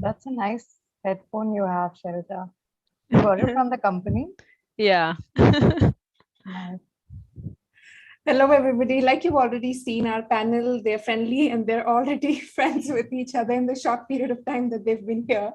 That's a nice headphone you have, Shailaja. You got it from the company? Yeah. Nice. Hello, everybody. Like you've already seen our panel, they're friendly and they're already friends with each other in the short period of time that they've been here.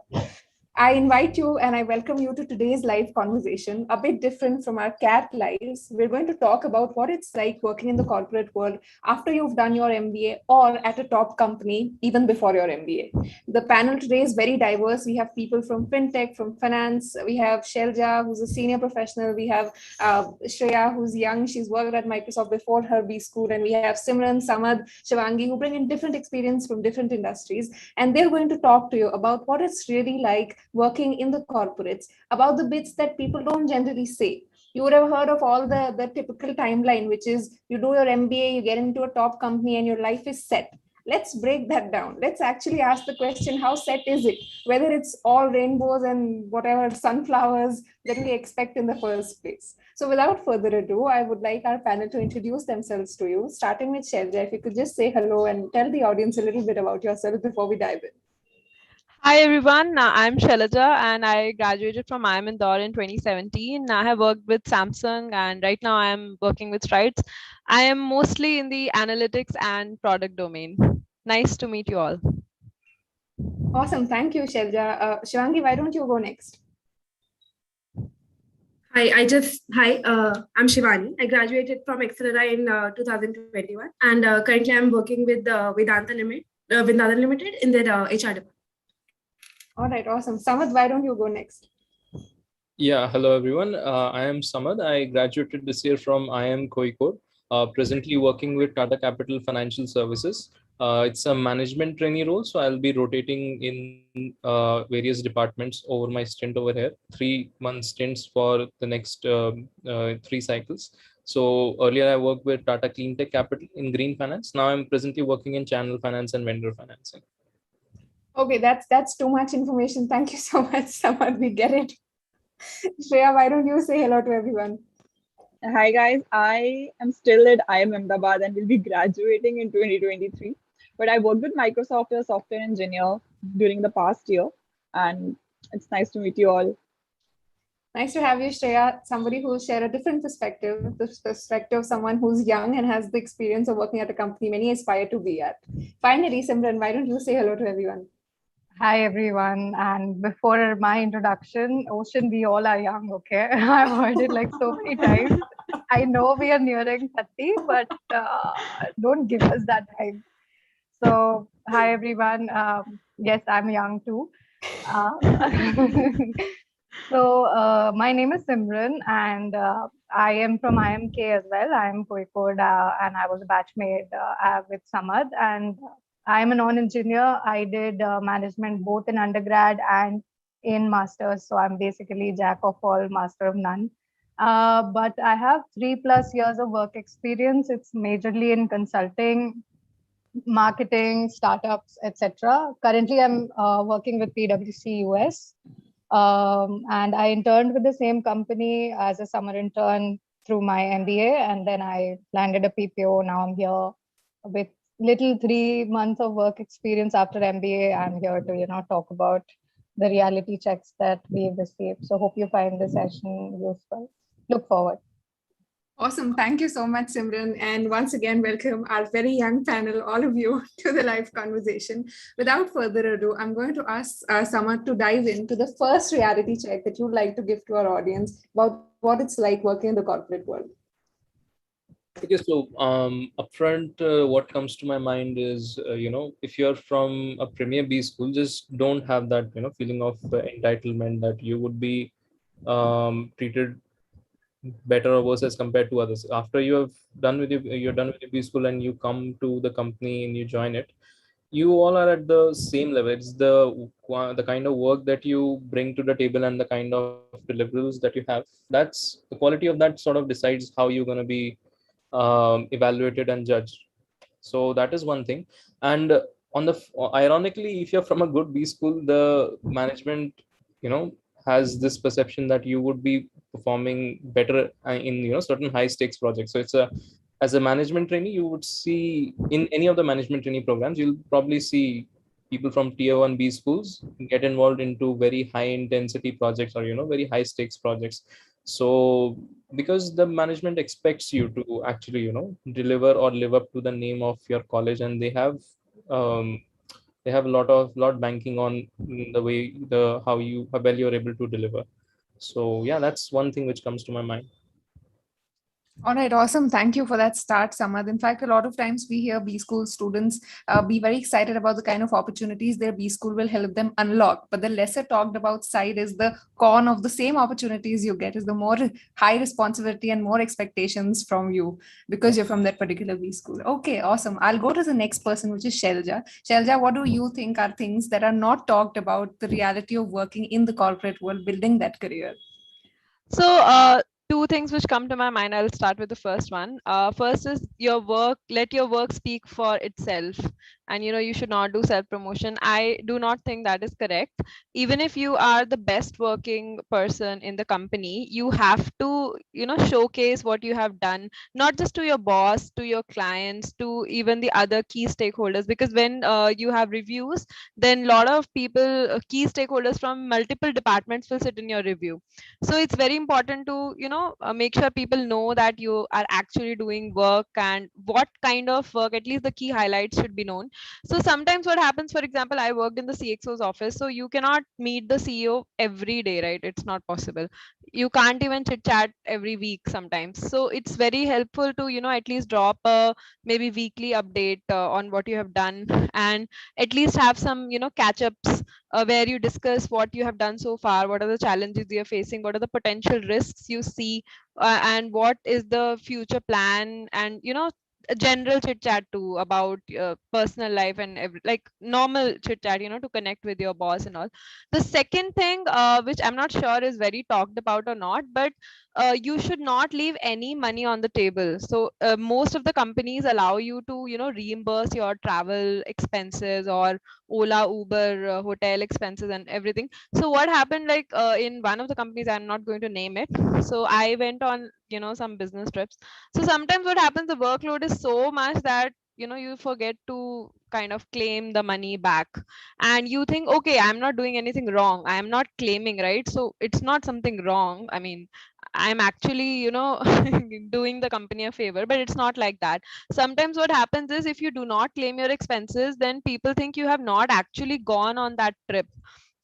I invite you and I welcome you to today's live conversation, a bit different from our cat lives. We're going to talk about what it's like working in the corporate world after you've done your MBA or at a top company, even before your MBA. The panel today is very diverse. We have people from fintech, from finance. We have Shailaja, who's a senior professional. We have Shreya, who's young. She's worked at Microsoft before her B school. And we have Simran, Samad, Shivani, who bring in different experience from different industries. And they're going to talk to you about what it's really like working in the corporates, about the bits that people don't generally say. You would have heard of all the typical timeline, which is you do your MBA, you get into a top company, and your life is set. Let's break that down. Let's actually ask the question, how set is it? Whether it's all rainbows and whatever sunflowers that we expect in the first place. So without further ado, I would like our panel to introduce themselves to you, starting with Shailaja. If you could just say hello and tell the audience a little bit about yourself before we dive in. Hi everyone, I'm Shailaja and I graduated from IIM Indore in 2017. I have worked with Samsung and right now I am working with Strides. I am mostly in the analytics and product domain. Nice to meet you all. Awesome. Thank you, Shailaja. Shivangi, why don't you go next? Hi, I'm Shivani. I graduated from XLRI in 2021, and currently I'm working with Vedanta Limited in their HR department. All right, awesome. Samad, why don't you go next? Yeah, hello everyone. I am Samad. I graduated this year from IIM Kozhikode. Presently working with Tata Capital Financial Services. It's a management trainee role, so I'll be rotating in various departments over my stint over here. 3-month stints for the next 3 cycles. So earlier I worked with Tata Cleantech Capital in green finance. Now I'm presently working in channel finance and vendor financing. Okay, that's too much information. Thank you so much, Samad. We get it. Shreya, why don't you say hello to everyone? Hi guys, I am still at IIM Ahmedabad and will be graduating in 2023. But I worked with Microsoft as a software engineer during the past year, and it's nice to meet you all. Nice to have you, Shreya. Somebody who'll share a different perspective, the perspective of someone who's young and has the experience of working at a company many aspire to be at. Finally, Simran, why don't you say hello to everyone? Hi, everyone. And before my introduction, Oshin, we all are young, okay? I've heard it like so many times. I know we are nearing 30, but don't give us that time. So, hi, everyone. Yes, I'm young too. My name is Simran, and I am from IMK as well. I am Kozhikode, and I was a batchmate with Samad. And I'm a non-engineer. I did management both in undergrad and in masters. So I'm basically jack of all, master of none. But I have 3+ years of work experience. It's majorly in consulting, marketing, startups, etc. Currently, I'm working with PwC US. And I interned with the same company as a summer intern through my MBA, and then I landed a PPO. Now I'm here with little 3 months of work experience after MBA. I'm here to talk about the reality checks that we've received. So hope you find the session useful. Look forward. Awesome. Thank you so much, Simran. And once again, welcome our very young panel, all of you, to the live conversation. Without further ado, I'm going to ask Samad to dive into the first reality check that you'd like to give to our audience about what it's like working in the corporate world. Okay, so upfront, what comes to my mind is, if you're from a Premier B school, just don't have that, feeling of entitlement that you would be treated better or worse as compared to others. After you're done with your B school and you come to the company and you join it, you all are at the same level. It's the kind of work that you bring to the table and the kind of deliverables that you have. That's the quality of that sort of decides how you're going to be evaluated and judged. So that is one thing. And ironically, if you're from a good B school, the management has this perception that you would be performing better in certain high stakes projects. So it's as a management trainee, you would see in any of the management trainee programs, you'll probably see people from tier 1 B schools get involved into very high intensity projects, or very high stakes projects. So because the management expects you to actually deliver or live up to the name of your college, and um, they have a lot banking on the way the how well you're able to deliver. So yeah, that's one thing which comes to my mind. All right, awesome. Thank you for that start, Samad. In fact, a lot of times we hear B school students be very excited about the kind of opportunities their B school will help them unlock. But the lesser talked about side is the con of the same opportunities you get is the more high responsibility and more expectations from you because you're from that particular B school. Okay, awesome. I'll go to the next person, which is Shailaja. Shailaja, what do you think are things that are not talked about the reality of working in the corporate world, building that career? So, two things which come to my mind. I'll start with the first one. First is your work. Let your work speak for itself, and you should not do self promotion. I do not think that is correct. Even if you are the best working person in the company, you have to showcase what you have done, not just to your boss, to your clients, to even the other key stakeholders. Because when you have reviews, then a lot of people, key stakeholders from multiple departments will sit in your review. So it's very important to make sure people know that you are actually doing work, and what kind of work, at least the key highlights should be known. So sometimes what happens, for example, I worked in the CXO's office, so you cannot meet the CEO every day, right? It's not possible. You can't even chit chat every week sometimes. So it's very helpful to at least drop a maybe weekly update on what you have done, and at least have some catch ups where you discuss what you have done so far, what are the challenges you're facing, what are the potential risks you see, and what is the future plan, and a general chit chat too about personal life and like normal chit chat, to connect with your boss and all. The second thing, which I'm not sure is very talked about or not, but you should not leave any money on the table. So most of the companies allow you to reimburse your travel expenses, or Ola, Uber, hotel expenses and everything. So what happened, like in one of the companies, I'm not going to name it. So I went on, some business trips. So sometimes what happens, the workload is so much that, you forget to kind of claim the money back. And you think, okay, I'm not doing anything wrong. I am not claiming, right? So it's not something wrong. I mean, I'm actually, doing the company a favor, but it's not like that. Sometimes what happens is, if you do not claim your expenses, then people think you have not actually gone on that trip.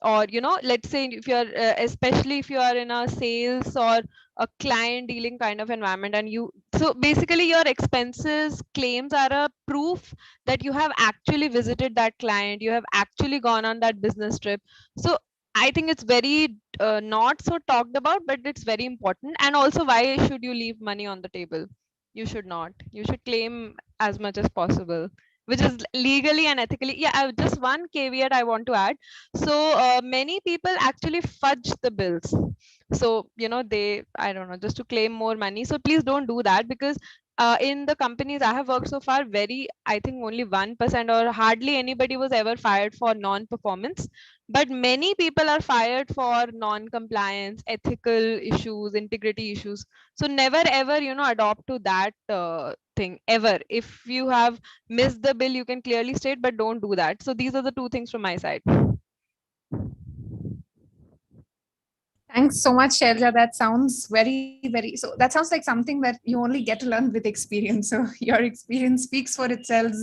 Or let's say if you're especially if you are in a sales or a client dealing kind of environment, and so basically your expenses claims are a proof that you have actually visited that client, you have actually gone on that business trip. So I think it's very not so talked about, but it's very important. And also, why should you leave money on the table? You should not. You should claim as much as possible, which is legally and ethically. Yeah, just one caveat I want to add. So many people actually fudge the bills. So they, I don't know, just to claim more money. So please don't do that, because in the companies I have worked so far, I think only 1% or hardly anybody was ever fired for non-performance, but many people are fired for non-compliance, ethical issues, integrity issues. So never ever adopt to that thing ever. If you have missed the bill, you can clearly state, but don't do that. So these are the two things from my side. Thanks so much, Shelja. That sounds very. So that sounds like something that you only get to learn with experience. So your experience speaks for itself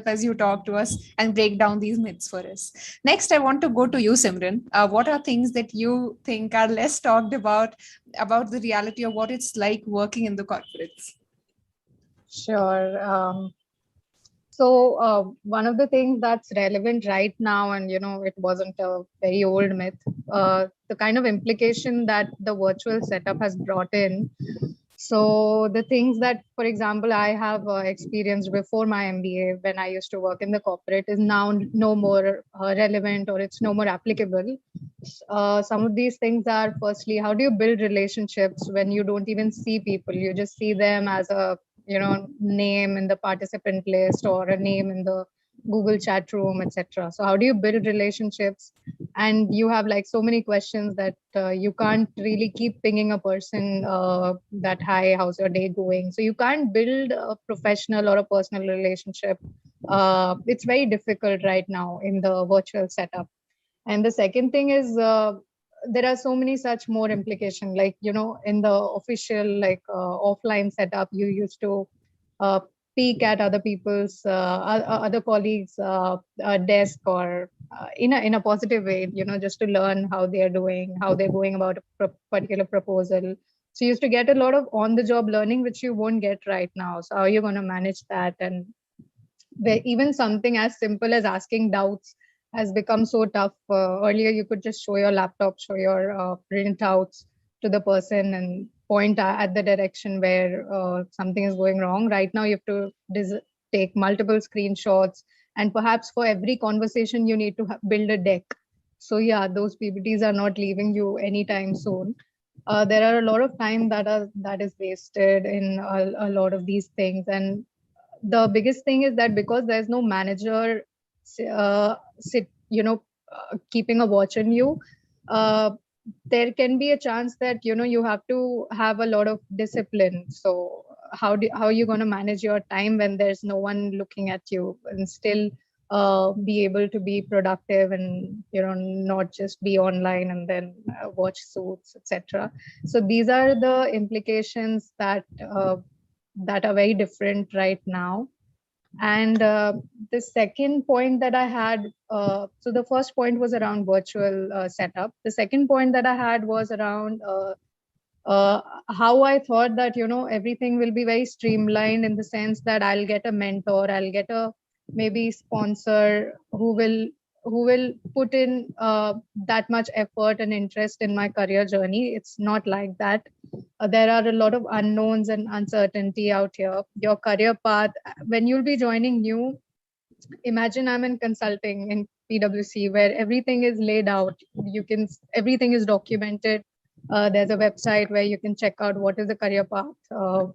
as you talk to us and break down these myths for us. Next, I want to go to you, Simran. What are things that you think are less talked about the reality of what it's like working in the corporates? Sure. So one of the things that's relevant right now, and it wasn't a very old myth, the kind of implication that the virtual setup has brought in. So the things that, for example, I have experienced before my MBA when I used to work in the corporate is now no more relevant, or it's no more applicable. Some of these things are, firstly, how do you build relationships when you don't even see people? You just see them as a name in the participant list or a name in the Google chat room, etc. So how do you build relationships? And you have like so many questions that you can't really keep pinging a person that, hi, how's your day going? So you can't build a professional or a personal relationship it's very difficult right now in the virtual setup. And the second thing is there are so many such more implications, like, you know, in the official, like offline setup, you used to uh, peek at other people's other colleagues desk, or in a positive way, you know, just to learn how they are doing, how they're going about a particular proposal. So you used to get a lot of on the job learning, which you won't get right now. So how are you going to manage that? And where even something as simple as asking doubts has become so tough. Earlier, you could just show your laptop, show your printouts to the person and point at the direction where something is going wrong. Right now, you have to take multiple screenshots, and perhaps for every conversation, you need to build a deck. So yeah, those PPTs are not leaving you anytime soon. There are a lot of time that is wasted in a lot of these things. And the biggest thing is that because there's no manager keeping a watch on you, uh, there can be a chance that, you know, you have to have a lot of discipline. So how are you going to manage your time when there's no one looking at you, and still be able to be productive, and, you know, not just be online and then watch suits, etc. So these are the implications that are very different right now. And the second point that I had, so the first point was around virtual setup. The second point that I had was around how I thought that, you know, everything will be very streamlined, in the sense that I'll get a mentor, I'll get a maybe sponsor who will put in that much effort and interest in my career journey. It's not like that. There are a lot of unknowns and uncertainty out here. Your career path, when you'll be joining new, imagine I'm in consulting in PwC, where everything is laid out. Everything is documented. There's a website where you can check out what is the career path,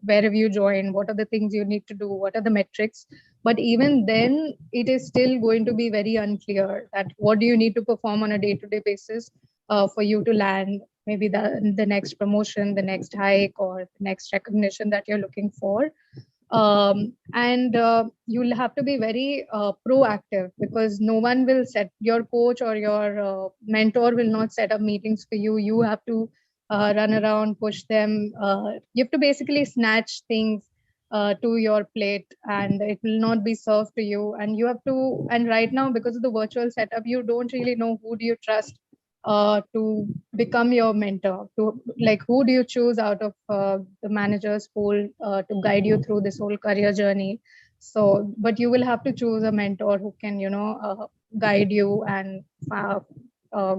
where have you joined, what are the things you need to do, what are the metrics. But even then, it is still going to be very unclear that what do you need to perform on a day-to-day basis for you to land maybe the next promotion, the next hike, or the next recognition that you're looking for. And you'll have to be very proactive, because no one will set, your coach or your mentor will not set up meetings for you. You have to run around, push them. You have to basically snatch things to your plate, and it will not be served to you. And you have to, and right now, because of the virtual setup, you don't really know who do you trust to become your mentor. To, like, who do you choose out of the manager's pool to guide you through this whole career journey? So, but you will have to choose a mentor who can, you know, guide you and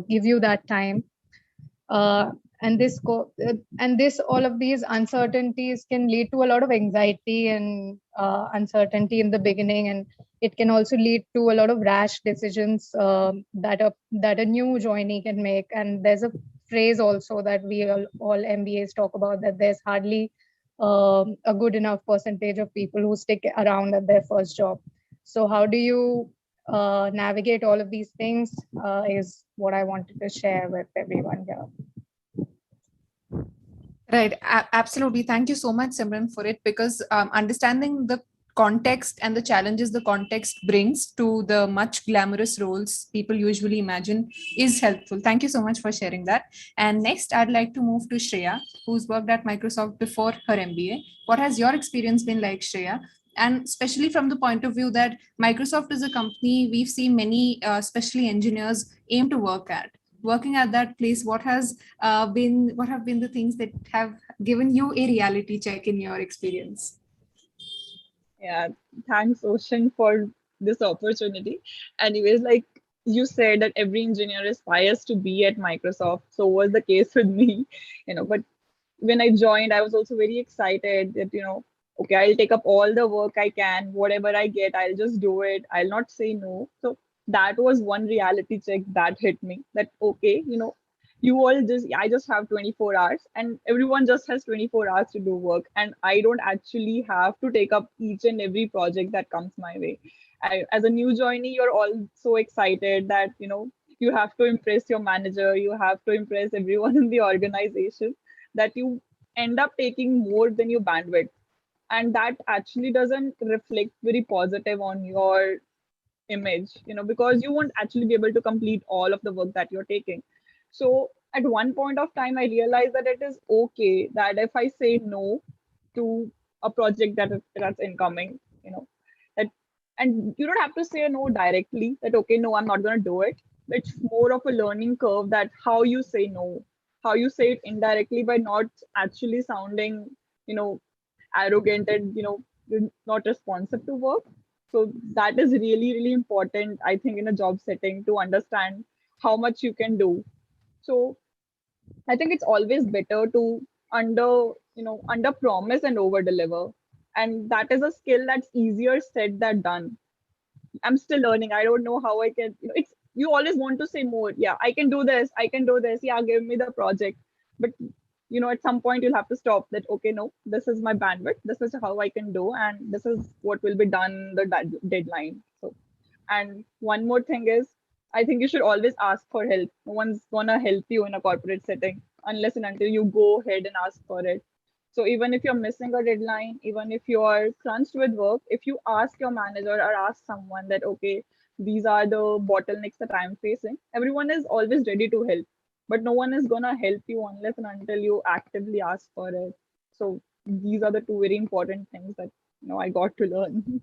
give you that time. uh, and this all of these uncertainties can lead to a lot of anxiety and uncertainty in the beginning, and it can also lead to a lot of rash decisions that a new joinee can make. And there's a phrase also that we all MBAs talk about, that there's hardly a good enough percentage of people who stick around at their first job. So how do you navigate all of these things is what I wanted to share with everyone here. Right. Absolutely. Thank you so much, Simran, for it, because understanding the context and the challenges the context brings to the much glamorous roles people usually imagine is helpful. Thank you so much for sharing that. And next, I'd like to move to Shreya, who's worked at Microsoft before her MBA. What has your experience been like, Shreya? And especially from the point of view that Microsoft is a company we've seen many, especially engineers, aim to work at. Working at that place, what have been the things that have given you a reality check in your experience? Yeah, thanks, Oshin, for this opportunity. Anyways, like you said, that every engineer aspires to be at Microsoft. So was the case with me, But when I joined, I was also very excited that, okay, I'll take up all the work I can, whatever I get, I'll just do it. I'll not say no. So that was one reality check that hit me, that, okay, I just have 24 hours and everyone just has 24 hours to do work. And I don't actually have to take up each and every project that comes my way. As a new joinee, you're all so excited that, you have to impress your manager, you have to impress everyone in the organization, that you end up taking more than your bandwidth. and that actually doesn't reflect very positive on your image, because you won't actually be able to complete all of the work that you're taking. So at one point of time, I realized that it is okay that if I say no to a project that's incoming, that, and you don't have to say no directly that, okay, no, I'm not going to do it. It's more of a learning curve, that how you say no, how you say it indirectly by not actually sounding, arrogant and, you're not responsive to work. So that is really, really important, I think, in a job setting, to understand how much you can do. So I think it's always better to under promise and over deliver. And that is a skill that's easier said than done. I'm still learning. I don't know how I can, it's, you always want to say more. Yeah, I can do this. I can do this. Yeah, give me the project. But, at some point you'll have to stop that. Okay, no, this is my bandwidth. This is how I can do. And this is what will be done, the deadline. So, and one more thing is, I think you should always ask for help. No one's gonna help you in a corporate setting unless and until you go ahead and ask for it. So even if you're missing a deadline, even if you're crunched with work, if you ask your manager or ask someone that, okay, these are the bottlenecks that I'm facing, everyone is always ready to help. But no one is gonna help you unless and until you actively ask for it. So these are the two very important things that I got to learn.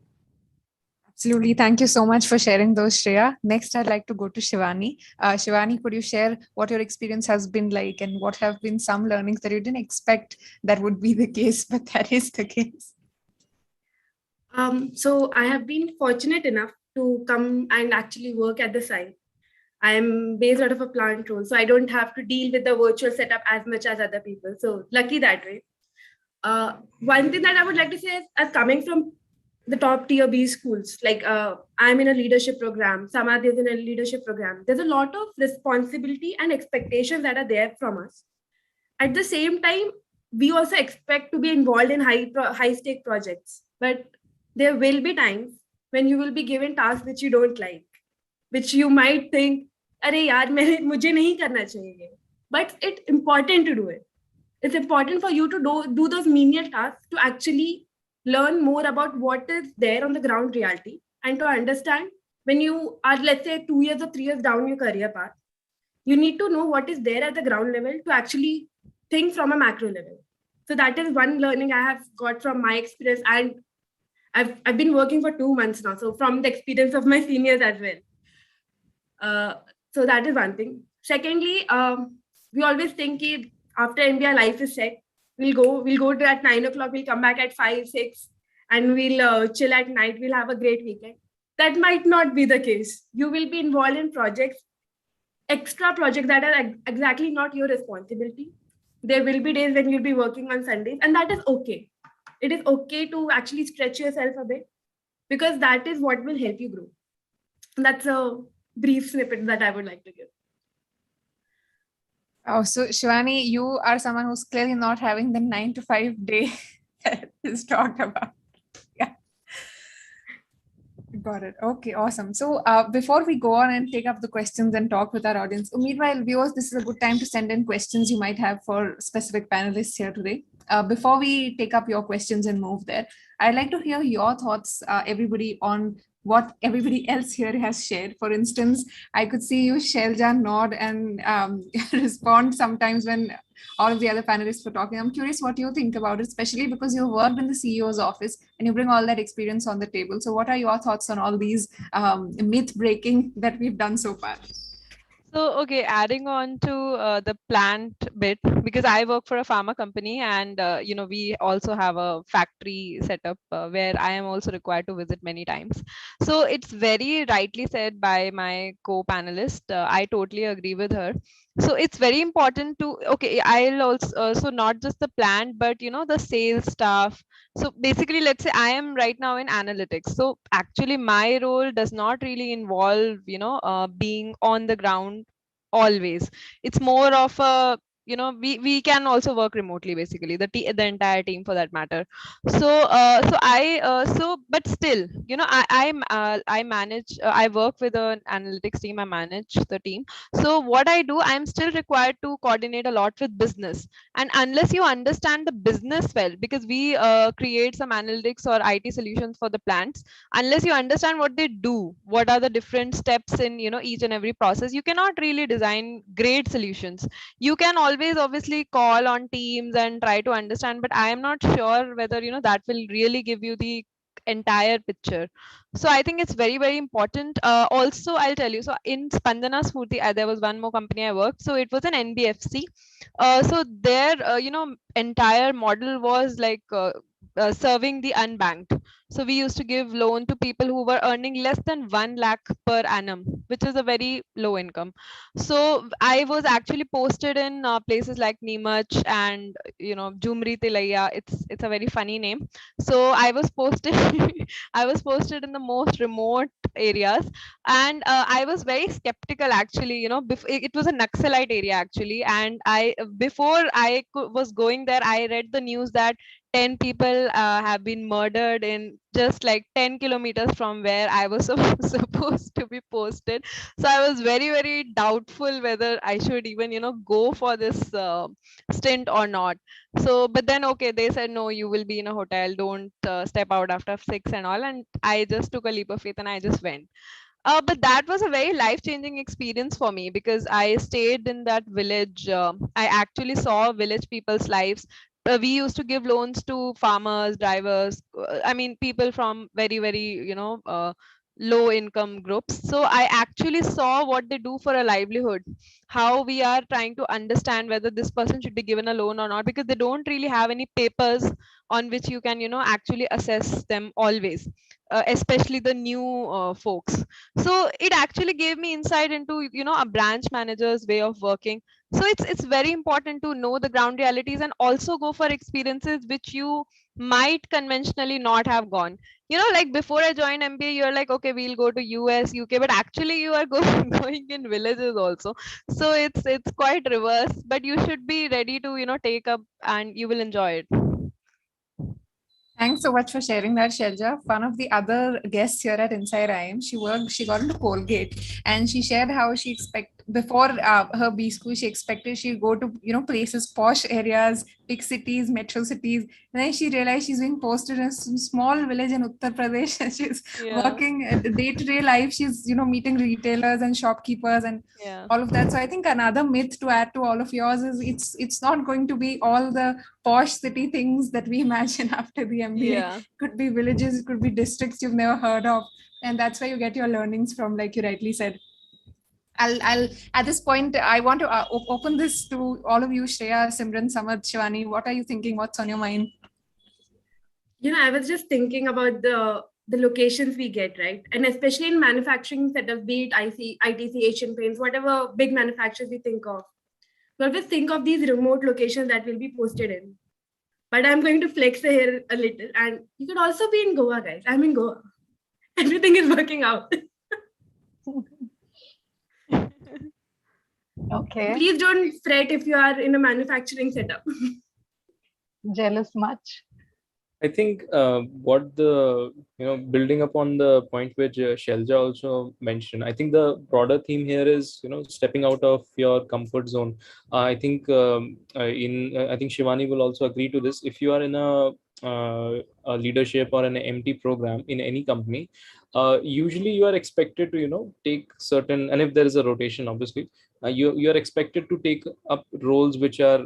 Absolutely. Thank you so much for sharing those, Shreya. Next, I'd like to go to Shivani. Shivani, could you share what your experience has been like and what have been some learnings that you didn't expect that would be the case, but that is the case? So I have been fortunate enough to come and actually work at the site. I am based out of a plant role, so I don't have to deal with the virtual setup as much as other people. So lucky that way. One thing that I would like to say is, as coming from the top tier B schools, like I'm in a leadership program, Samad is in a leadership program. There's a lot of responsibility and expectations that are there from us. At the same time, we also expect to be involved in high stake projects, but there will be times when you will be given tasks which you don't like, which you might think, "Arey yaar, mujhe nahi karna chahiye." But it's important to do it. It's important for you to do those menial tasks to actually learn more about what is there on the ground reality, and to understand when you are, let's say, 2 years or 3 years down your career path, you need to know what is there at the ground level to actually think from a macro level. So that is one learning I have got from my experience, and I've been working for 2 months now, so from the experience of my seniors as well. So that is one thing. Secondly, we always think after MBA life is set, we'll go to at 9 o'clock, we'll come back at 5, 6, and we'll chill at night. We'll have a great weekend. That might not be the case. You will be involved in extra projects that are exactly not your responsibility. There will be days when you'll be working on Sundays, and that is okay. It is okay to actually stretch yourself a bit, because that is what will help you grow. That's a brief snippet that I would like to give. Oh, so Shivani, you are someone who's clearly not having the 9 to 5 day that is talked about. Yeah. Got it. Okay, awesome. So before we go on and take up the questions and talk with our audience, meanwhile, viewers, this is a good time to send in questions you might have for specific panelists here today. Before we take up your questions and move there, I'd like to hear your thoughts, everybody, on what everybody else here has shared. For instance, I could see you, Shailaja, nod and respond sometimes when all of the other panelists were talking. I'm curious what you think about it, especially because you worked in the CEO's office and you bring all that experience on the table. So what are your thoughts on all these myth breaking that we've done so far? So, okay, adding on to the plant bit, because I work for a pharma company, and we also have a factory setup where I am also required to visit many times. So it's very rightly said by my co-panelist. I totally agree with her. So it's very important to, okay, I'll also, so not just the plant, but the sales staff. So basically, let's say I am right now in analytics. So actually my role does not really involve, being on the ground always. It's more of a we can also work remotely, basically the entire team for that matter. But still, I manage, I work with an analytics team, I manage the team. So what I do, I'm still required to coordinate a lot with business. And unless you understand the business well, because we create some analytics or IT solutions for the plants, unless you understand what they do, what are the different steps in each and every process, you cannot really design great solutions. You can always obviously call on teams and try to understand, but I am not sure whether that will really give you the entire picture. So I think it's very, very important. Also, I'll tell you, so in Spandana Spurti, there was one more company I worked, so it was an NBFC. So their entire model was like serving the unbanked. So we used to give loan to people who were earning less than 1 lakh per annum, which is a very low income. So I was actually posted in places like Neemach and Jumri Tilaiya. It's a very funny name. So I was posted I was posted in the most remote areas, and I was very skeptical actually. It was a Naxalite area actually, and I before was going there, I read the news that 10 people have been murdered in just like 10 kilometers from where I was supposed to be posted. So I was very, very doubtful whether I should even go for this stint or not. So but then okay, they said no, you will be in a hotel, don't step out after 6 and all, and I just took a leap of faith and I just went. But that was a very life-changing experience for me, because I stayed in that village. I actually saw village people's lives. We used to give loans to farmers, drivers, I mean, people from very, very, low income groups. So I actually saw what they do for a livelihood, how we are trying to understand whether this person should be given a loan or not, because they don't really have any papers on which you can, actually assess them always, especially the new folks. So it actually gave me insight into a branch manager's way of working. So it's very important to know the ground realities and also go for experiences which you might conventionally not have gone. Like before I joined MBA, you're like, okay, we'll go to US, UK, but actually you are going in villages also. So it's quite reverse, but you should be ready to take up, and you will enjoy it. Thanks so much for sharing that, Shelja. One of the other guests here at Inside IM, she got into Colgate, and she shared how she before her B school, she expected she'd go to places, posh areas, big cities, metro cities. And then she realized she's being posted in some small village in Uttar Pradesh, and she's working day-to-day life. She's meeting retailers and shopkeepers and all of that. So I think another myth to add to all of yours is it's not going to be all the posh city things that we imagine after the MBA. It could be villages, it could be districts you've never heard of, and that's where you get your learnings from, like you rightly said. I'll at this point I want to open this to all of you, Shreya, Simran, Samad, Shivani. What are you thinking? What's on your mind? I was just thinking about the locations we get, right? And especially in manufacturing setups, be it ITC, Asian Paints, whatever big manufacturers we think of. We always think of these remote locations that will be posted in. But I'm going to flex here a little. And you could also be in Goa, guys. I'm in Goa. Everything is working out. Okay. Please don't fret if you are in a manufacturing setup. Jealous much? I think what building upon the point which Shelja also mentioned, I think the broader theme here is, stepping out of your comfort zone. I think I think Shivani will also agree to this. If you are in a leadership or an MT program in any company, usually you are expected to, take certain, and if there is a rotation, obviously, you are expected to take up roles which are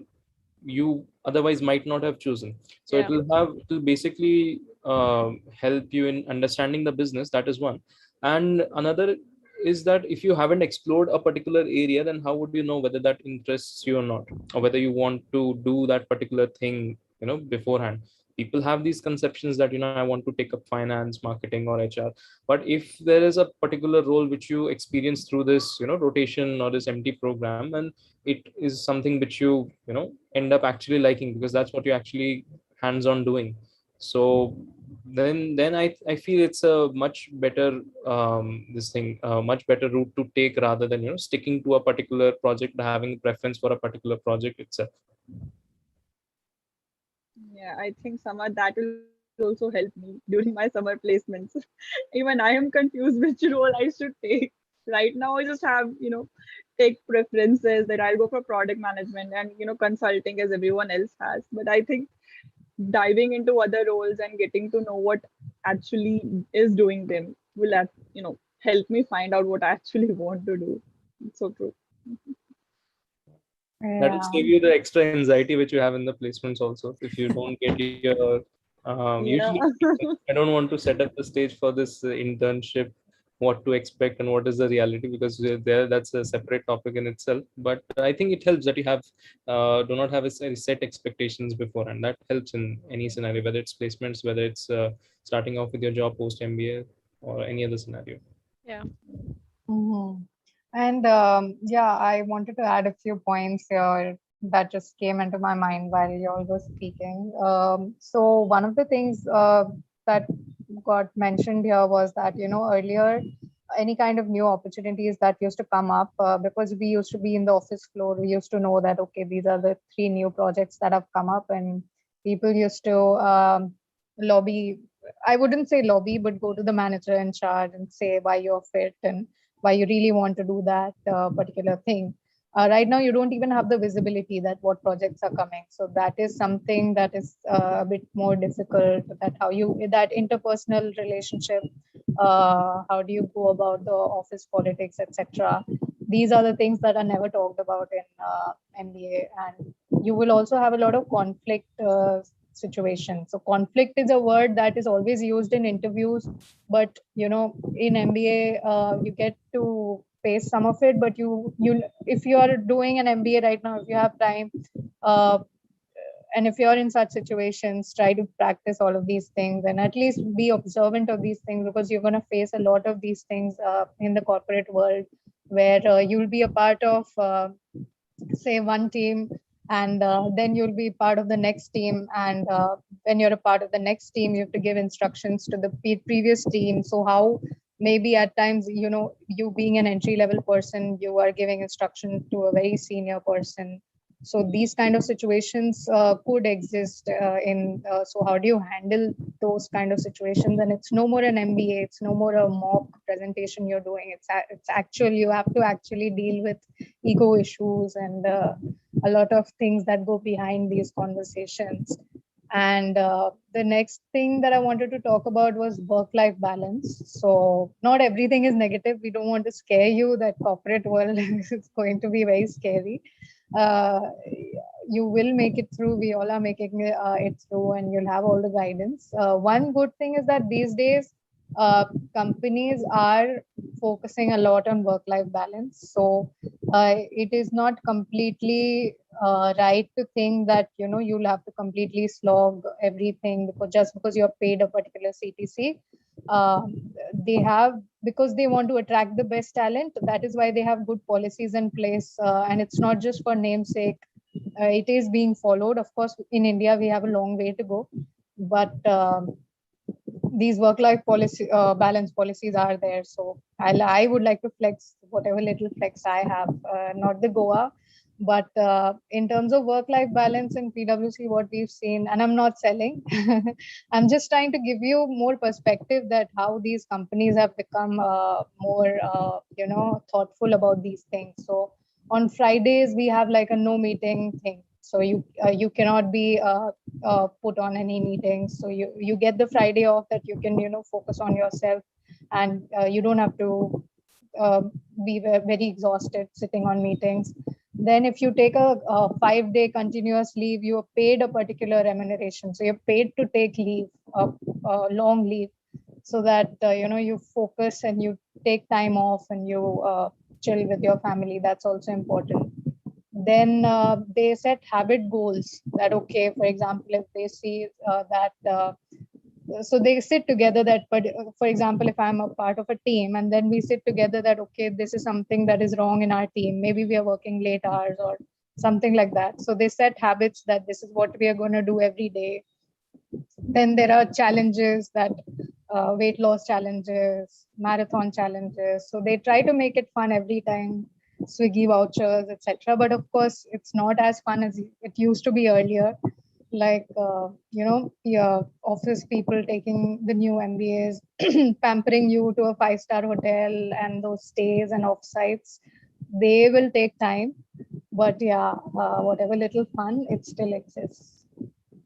you otherwise might not have chosen. So it will basically help you in understanding the business. That is one. And another is that if you haven't explored a particular area, then how would you know whether that interests you or not, or whether you want to do that particular thing beforehand? People have these conceptions that I want to take up finance, marketing, or HR. But if there is a particular role which you experience through this rotation or this MT program, and it is something which you end up actually liking, because that's what you're actually hands-on doing, So then I feel it's a much better much better route to take rather than sticking to a particular project, having preference for a particular project itself. Yeah, I think Samar, that will also help me during my summer placements. Even I am confused which role I should take. Right now, I just have, take preferences that I'll go for product management and, consulting as everyone else has. But I think diving into other roles and getting to know what actually is doing them will, help me find out what I actually want to do. It's so true. That will Yeah. save you the extra anxiety which you have in the placements also. If you don't get your usually Yeah. I don't want to set up the stage for this internship, what to expect and what is the reality, because there that's a separate topic in itself. But I think it helps that you have do not have a set expectations before, and that helps in any scenario, whether it's placements, whether it's starting off with your job post MBA or any other scenario. Yeah. Mhm. And yeah, I wanted to add a few points here that just came into my mind while you all were speaking. So one of the things that got mentioned here was that, earlier any kind of new opportunities that used to come up, because we used to be in the office floor, we used to know that, okay, these are the 3 new projects that have come up, and people used to lobby. I wouldn't say lobby, but go to the manager in charge and say why you're fit and why you really want to do that particular thing. Right now, you don't even have the visibility that what projects are coming. So that is something that is a bit more difficult. That how you that interpersonal relationship, how do you go about the office politics, etc. These are the things that are never talked about in MBA, and you will also have a lot of conflict situation. So conflict is a word that is always used in interviews, but in MBA you get to face some of it. But you if you are doing an MBA right now, if you have time, uh, and if you're in such situations, try to practice all of these things and at least be observant of these things, because you're going to face a lot of these things in the corporate world, where you'll be a part of say one team, and then you'll be part of the next team, and when you're a part of the next team, you have to give instructions to the previous team. So how maybe at times, you being an entry level person, you are giving instruction to a very senior person. So these kind of situations could exist in so how do you handle those kind of situations? And it's no more an MBA, it's no more a mock presentation you're doing. It's actual, you have to actually deal with ego issues and a lot of things that go behind these conversations. And the next thing that I wanted to talk about was work-life balance. So not everything is negative. We don't want to scare you that corporate world is going to be very scary. Uh, you will make it through. We all are making it through, and you'll have all the guidance. One good thing is that these days, companies are focusing a lot on work-life balance. So it is not completely right to think that you'll have to completely slog everything because just because you're paid a particular CTC. Uh, they have, because they want to attract the best talent. That is why they have good policies in place, and it's not just for namesake. It is being followed. Of course, in India we have a long way to go, but these work-life policy balance policies are there. So I would like to flex whatever little flex I have, not the Goa, but in terms of work-life balance in PwC, what we've seen, and I'm not selling, I'm just trying to give you more perspective that how these companies have become more, thoughtful about these things. So on Fridays we have like a no meeting thing. So you cannot be put on any meetings. So you get the Friday off that you can focus on yourself, and you don't have to uh, be very exhausted sitting on meetings. Then if you take a 5-day continuous leave, you are paid a particular remuneration. So you're paid to take leave, long leave, so that you focus and you take time off and you chill with your family. That's also important. Then they set habit goals that, okay, for example, if they see that so they sit together that, but for example, if I'm a part of a team and then we sit together that, okay, this is something that is wrong in our team, maybe we are working late hours or something like that. So they set habits that this is what we are going to do every day. Then there are challenges that weight loss challenges, marathon challenges. So they try to make it fun every time, Swiggy vouchers, etc. But of course, it's not as fun as it used to be earlier. Like your office people taking the new MBAs, pampering you to a 5-star hotel, and those stays and offsites. They will take time, but yeah, whatever little fun, it still exists.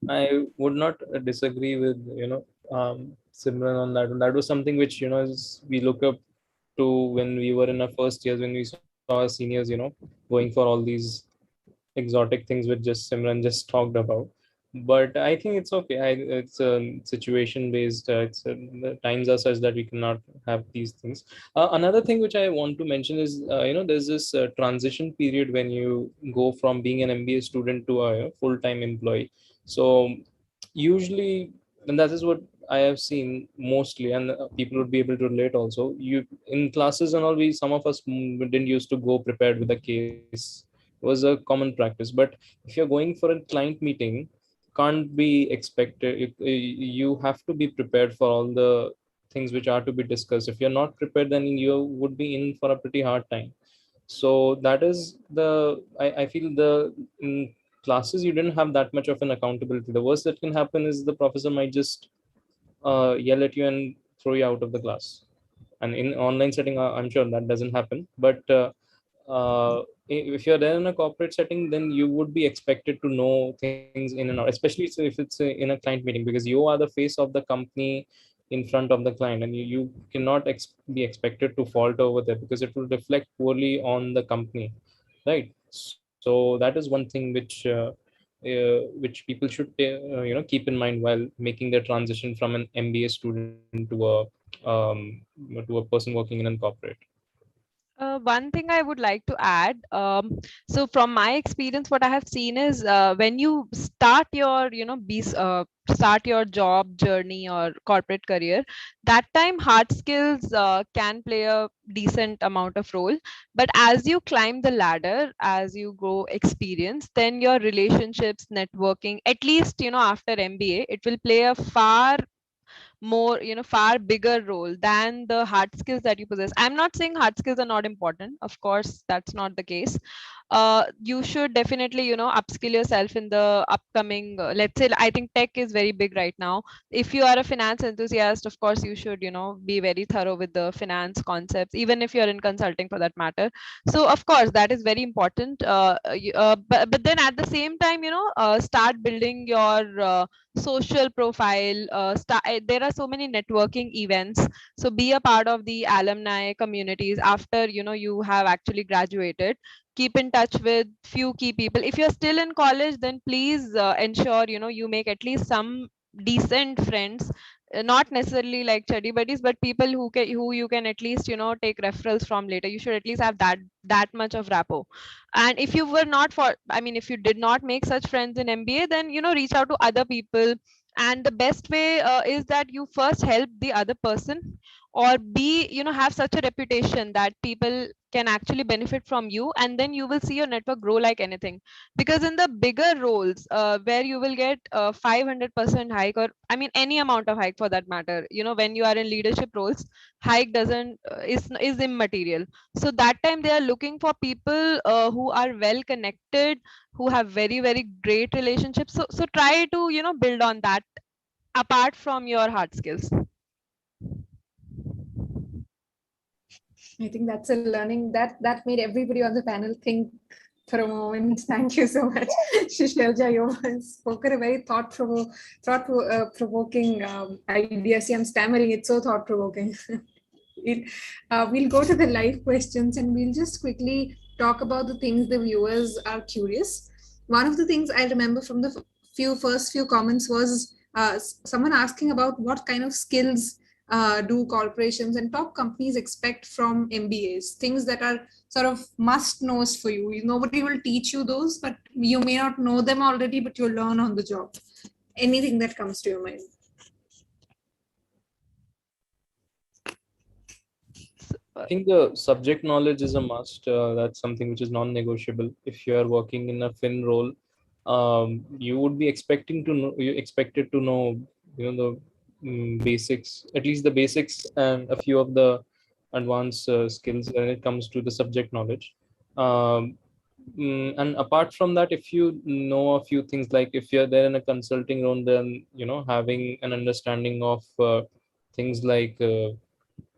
I would not disagree with Simran on that one. That was something which we look up to when we were in our first years, when we saw our seniors going for all these exotic things which just Simran just talked about. But I think it's okay. It's situation based. The times are such that we cannot have these things. Another thing which I want to mention is there's this transition period when you go from being an MBA student to a full time employee. So usually, and that is what I have seen mostly, and people would be able to relate also. You in classes and all, we some of us didn't used to go prepared with a case. It was a common practice. But if you're going for a client meeting, can't be expected. You have to be prepared for all the things which are to be discussed. If you're not prepared, then you would be in for a pretty hard time. So that is I feel the in classes you didn't have that much of an accountability. The worst that can happen is the professor might just yell at you and throw you out of the class. And in online setting, I'm sure that doesn't happen. But if you're there in a corporate setting, then you would be expected to know things in and out, especially if it's in a client meeting, because you are the face of the company in front of the client, and you cannot be expected to fault over there, because it will reflect poorly on the company, right? So that is one thing which people should keep in mind while making their transition from an MBA student to a person working in a corporate. One thing I would like to add, so from my experience, what I have seen is when you start your, start your job journey or corporate career, that time hard skills can play a decent amount of role. But as you climb the ladder, as you grow experience, then your relationships, networking, at least, after MBA, it will play a more far bigger role than the hard skills that you possess. I'm not saying hard skills are not important, of course that's not the case. You should definitely upskill yourself in the upcoming let's say, I think tech is very big right now. If you are a finance enthusiast, of course you should be very thorough with the finance concepts, even if you're in consulting for that matter. So of course that is very important. But then at the same time, start building your social profile. There are so many networking events, so be a part of the alumni communities after you have actually graduated. Keep in touch with few key people. If you're still in college, then please ensure you make at least some decent friends, not necessarily like study buddies, but people who you can at least take referrals from later. You should at least have that much of rapport. And if you were not for I mean if you did not make such friends in MBA, then reach out to other people. And the best way is that you first help the other person, or be have such a reputation that people can actually benefit from you, and then you will see your network grow like anything. Because in the bigger roles, where you will get 500% hike, or I mean any amount of hike for that matter, when you are in leadership roles, hike doesn't is immaterial. So that time they are looking for people who are well connected, who have very very great relationships. So try to build on that apart from your hard skills. I think that's a learning that made everybody on the panel think for a moment. Thank you so much, Shailaja. You spoken a very thought-provoking idea. See, I'm stammering. It's so thought-provoking. We'll go to the live questions, and we'll just quickly talk about the things the viewers are curious. One of the things I remember from the first few comments was someone asking about what kind of skills do corporations and top companies expect from MBAs, things that are sort of must knows for you. Nobody will teach you those, but you may not know them already, but you'll learn on the job. Anything that comes to your mind. I think the subject knowledge is a must. That's something which is non-negotiable. If you are working in a fin role, you would be expecting to know, you expected to know, the basics, at least the basics, and a few of the advanced skills when it comes to the subject knowledge. And apart from that, if you know a few things, like if you're there in a consulting role, then having an understanding of things like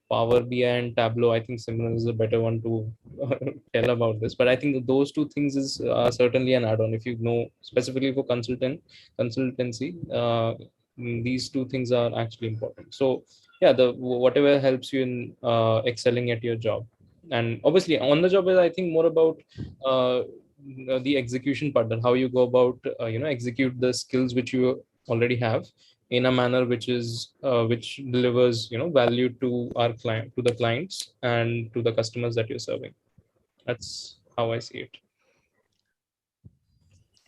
Power BI and Tableau. I think Simran is a better one to tell about this. But I think that those two things is certainly an add-on. If you know specifically for consultancy, these two things are actually important. So yeah, the whatever helps you in excelling at your job. And obviously on the job is, I think, more about the execution part, that how you go about execute the skills which you already have in a manner which delivers value to our client, to the clients, and to the customers that you're serving. That's how I see it.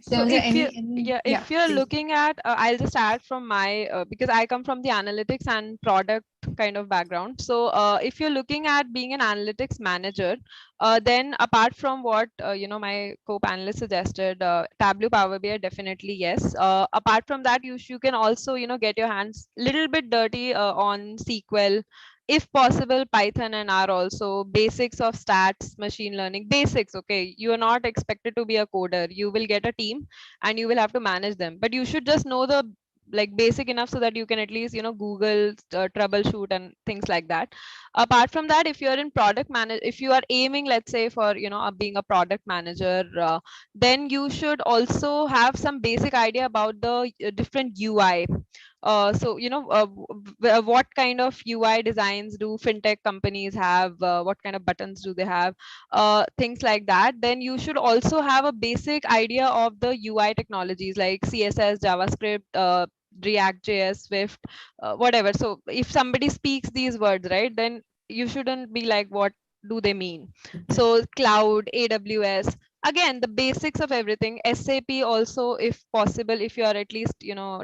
So Shailaja, if you, any if you're please. looking at, I'll just add from my, because I come from the analytics and product kind of background. So if you're looking at being an analytics manager, then apart from what, my co-panelist suggested, Tableau, Power BI, definitely yes. Apart from that, you can also, get your hands little bit dirty on SQL, if possible Python and R also, basics of stats, machine learning, basics. Okay, you are not expected to be a coder. You will get a team and you will have to manage them, but you should just know the like basic enough so that you can at least Google, troubleshoot and things like that. Apart from that, if you're in product manage, if you are aiming, let's say, for being a product manager, then you should also have some basic idea about the different UI. So what kind of UI designs do fintech companies have, what kind of buttons do they have, things like that. Then you should also have a basic idea of the UI technologies like CSS, JavaScript, React.js, Swift, whatever. So if somebody speaks these words, right, then you shouldn't be like, what do they mean? So cloud, AWS, again, the basics of everything. SAP also, if possible, if you are at least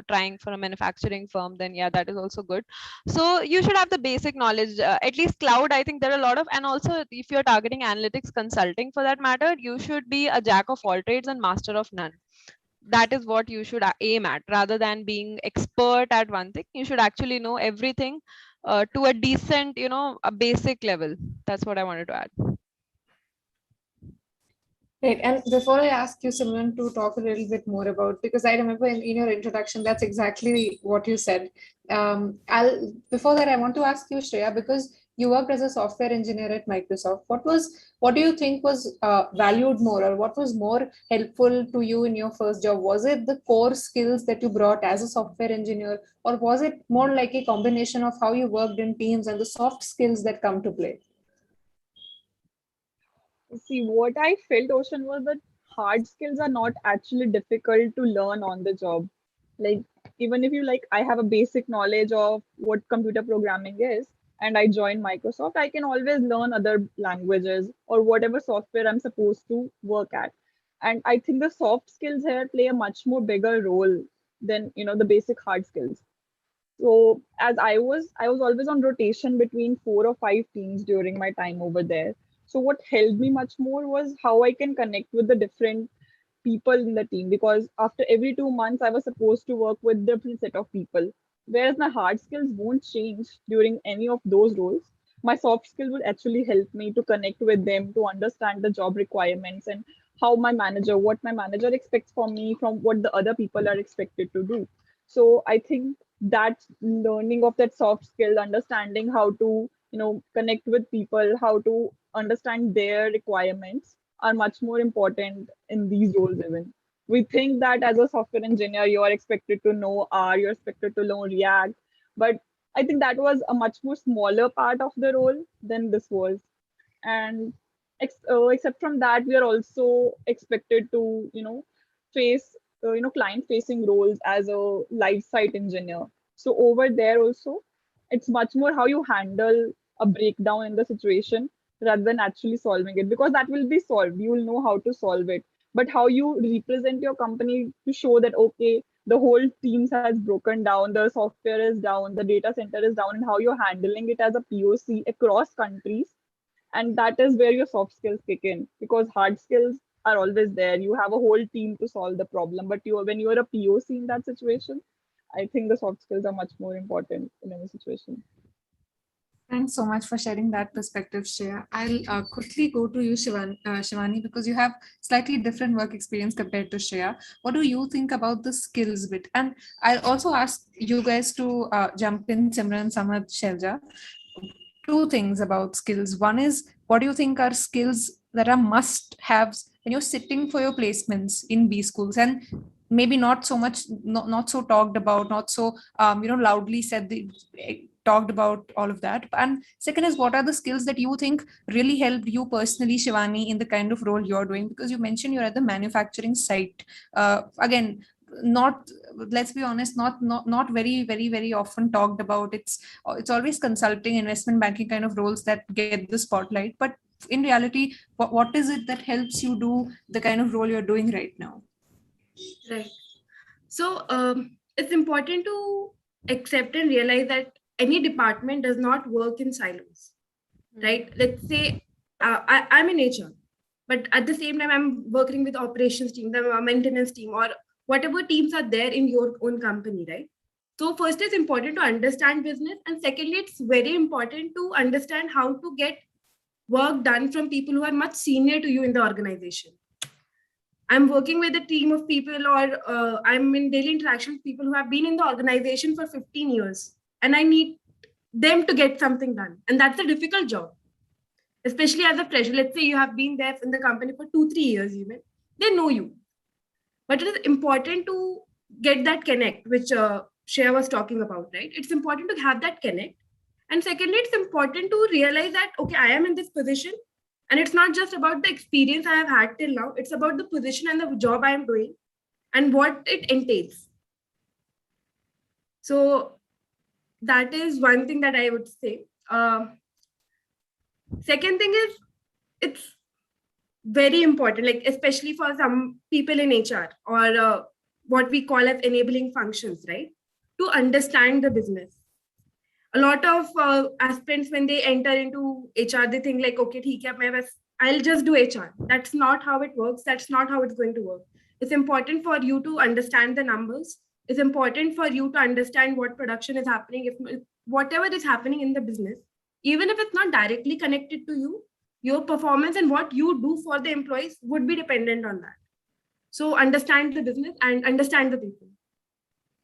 trying for a manufacturing firm, then yeah, that is also good. So you should have the basic knowledge, at least cloud. I think there are a lot of, and also if you're targeting analytics consulting for that matter, you should be a jack of all trades and master of none. That is what you should aim at, rather than being expert at one thing. You should actually know everything to a decent, a basic level. That's what I wanted to add. Right. And before I ask you, Simran, to talk a little bit more about, because I remember in your introduction, that's exactly what you said. Before that, I want to ask you, Shreya, because you worked as a software engineer at Microsoft. What do you think was valued more, or what was more helpful to you in your first job? Was it the core skills that you brought as a software engineer, or was it more like a combination of how you worked in teams and the soft skills that come to play? See, what I felt, Ocean, was that hard skills are not actually difficult to learn on the job. Like, even if you like, I have a basic knowledge of what computer programming is, and I join Microsoft, I can always learn other languages or whatever software I'm supposed to work at. And I think the soft skills here play a much more bigger role than the basic hard skills. So as I was always on rotation between 4 or 5 teams during my time over there. So what helped me much more was how I can connect with the different people in the team, because after every 2 months I was supposed to work with different set of people. Whereas my hard skills won't change during any of those roles. My soft skill will actually help me to connect with them, to understand the job requirements and what my manager expects from me from what the other people are expected to do. So I think that learning of that soft skill, understanding how to, connect with people, how to understand their requirements are much more important in these roles even. We think that as a software engineer, you are expected to know R, you're expected to know React, but I think that was a much more smaller part of the role than this was. And except from that, we are also expected to, face, client facing roles as a live site engineer. So over there also, it's much more how you handle a breakdown in the situation rather than actually solving it, because that will be solved, you will know how to solve it, but how you represent your company to show that okay, the whole teams has broken down, the software is down, the data center is down, and how you're handling it as a POC across countries. And that is where your soft skills kick in, because hard skills, are always there. You have a whole team to solve the problem, but when you're a POC in that situation, I think the soft skills are much more important in any situation. Thanks so much for sharing that perspective, Shreya. I'll quickly go to you, Shivani, because you have slightly different work experience compared to Shreya. What do you think about the skills bit? And I'll also ask you guys to jump in, Simran, Samad, Shailaja. Two things about skills. One is, what do you think are skills that are must-haves when you're sitting for your placements in B schools? And maybe not so much, not so talked about, not so loudly said, talked about all of that. And second is, what are the skills that you think really helped you personally, Shivani, in the kind of role you're doing? Because you mentioned you're at the manufacturing site. Again, not, let's be honest, not very often talked about. It's always consulting, investment banking kind of roles that get the spotlight. But in reality, what is it that helps you do the kind of role you're doing right now? Right. So it's important to accept and realize that any department does not work in silos, right? Let's say I'm in HR, but at the same time, I'm working with operations team, the maintenance team, or whatever teams are there in your own company, right? So first, it's important to understand business, and secondly, it's very important to understand how to get work done from people who are much senior to you in the organization. I'm working with a team of people, or I'm in daily interaction with people who have been in the organization for 15 years, and I need them to get something done. And that's a difficult job, especially as a fresher. Let's say you have been there in the company for 2-3 years, even they know you. But it is important to get that connect, which Shreya was talking about, right? It's important to have that connect. And secondly, it's important to realize that, okay, I am in this position, and it's not just about the experience I have had till now. It's about the position and the job I am doing and what it entails. So that is one thing that I would say. Second thing is, it's very important, like especially for some people in HR, or what we call as enabling functions, right? To understand the business. A lot of aspirants, when they enter into HR, they think like, okay, I'll just do HR. That's not how it works. That's not how it's going to work. It's important for you to understand the numbers. It's important for you to understand what production is happening, if whatever is happening in the business, even if it's not directly connected to you, your performance and what you do for the employees would be dependent on that. So understand the business and understand the people.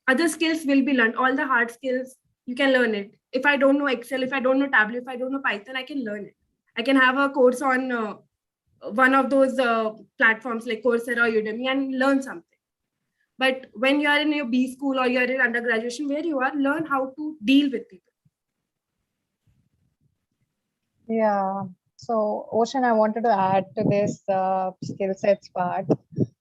Other skills will be learned. All the hard skills, you can learn it. If I don't know Excel, if I don't know Tableau, if I don't know Python, I can learn it. I can have a course on one of those platforms like Coursera or Udemy and learn something. But when you are in your B school or you're in undergraduation, where you are, learn how to deal with people. Yeah. So, Oshin, I wanted to add to this skill sets part.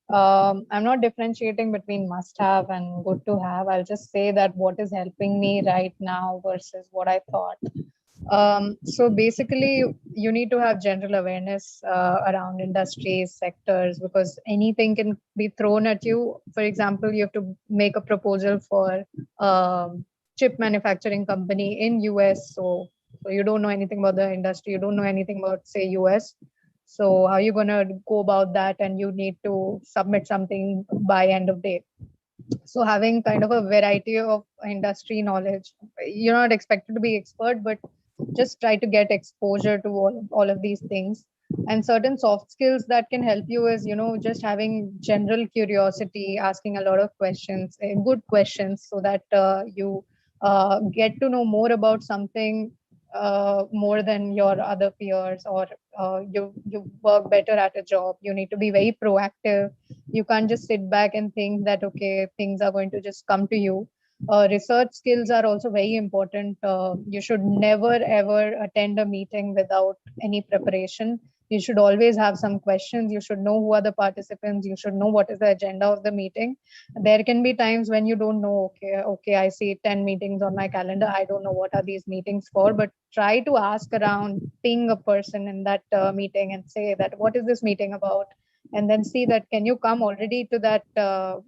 I'm not differentiating between must have and good to have. I'll just say that what is helping me right now versus what I thought. So basically, you need to have general awareness around industries, sectors, because anything can be thrown at you. For example, you have to make a proposal for chip manufacturing company in US. So you don't know anything about the industry. You don't know anything about, say, US. So how are you going to go about that? And you need to submit something by end of day. So having kind of a variety of industry knowledge, you're not expected to be expert, but just try to get exposure to all of these things. And certain soft skills that can help you is, just having general curiosity, asking a lot of questions, good questions, so that you get to know more about something more than your other peers, or you work better at a job. You need to be very proactive. You can't just sit back and think that, okay, things are going to just come to you. Research skills are also very important. You should never ever attend a meeting without any preparation. You should always have some questions. You should know who are the participants. You should know what is the agenda of the meeting. There can be times when you don't know, okay, I see 10 meetings on my calendar. I don't know what are these meetings for, but try to ask around, ping a person in that meeting and say that, what is this meeting about? And then see that, can you come already to that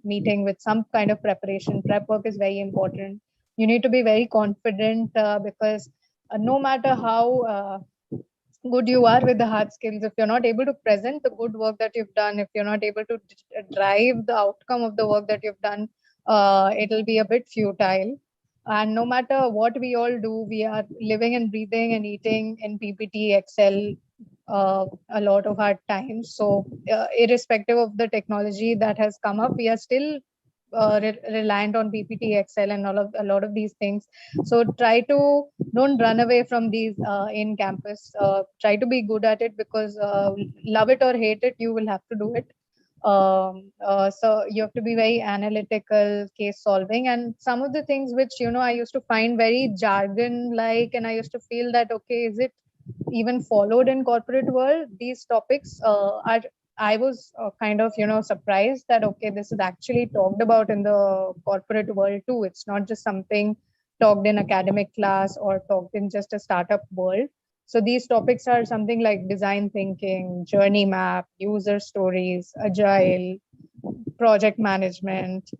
meeting with some kind of preparation? Prep work is very important. You need to be very confident because no matter how good you are with the hard skills, if you're not able to present the good work that you've done, if you're not able to drive the outcome of the work that you've done, it'll be a bit futile. And no matter what we all do, we are living and breathing and eating in PPT, Excel, a lot of our time. So, irrespective of the technology that has come up, we are still reliant on PPT, Excel, and a lot of these things. So try to don't run away from these in campus. Try to be good at it, because love it or hate it, you will have to do it. So you have to be very analytical, case solving, and some of the things which I used to find very jargon like, and I used to feel that, okay, is it even followed in corporate world? These topics are, I was kind of surprised that, okay, this is actually talked about in the corporate world too. It's not just something talked in academic class or talked in just a startup world. So these topics are something like design thinking, journey map, user stories, agile, project management.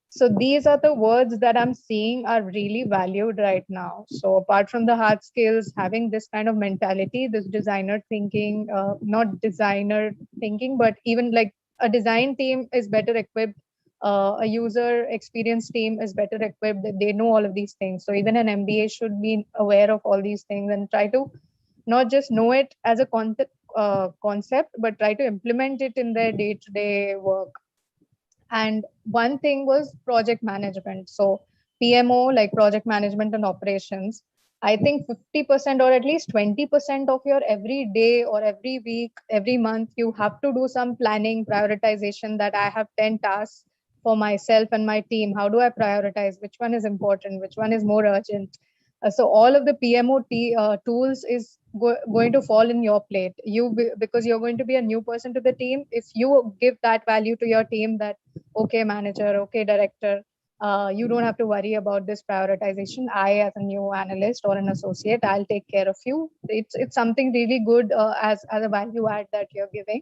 So these are the words that I'm seeing are really valued right now. So apart from the hard skills, having this kind of mentality, this designer thinking, not designer thinking, but even like a design team is better equipped. A user experience team is better equipped. They know all of these things. So even an MBA should be aware of all these things and try to not just know it as a concept, but try to implement it in their day-to-day work. And one thing was project management. So PMO, like project management and operations, I think 50% or at least 20% of your every day or every week, every month, you have to do some planning, prioritization, that I have 10 tasks for myself and my team. How do I prioritize? Which one is important? Which one is more urgent? So all of the PMO tools is going to fall in your plate. Because you're going to be a new person to the team. If you give that value to your team, that, okay, manager, okay, director, you don't have to worry about this prioritization. I, as a new analyst or an associate, I'll take care of you. It's something really good as a value add that you're giving.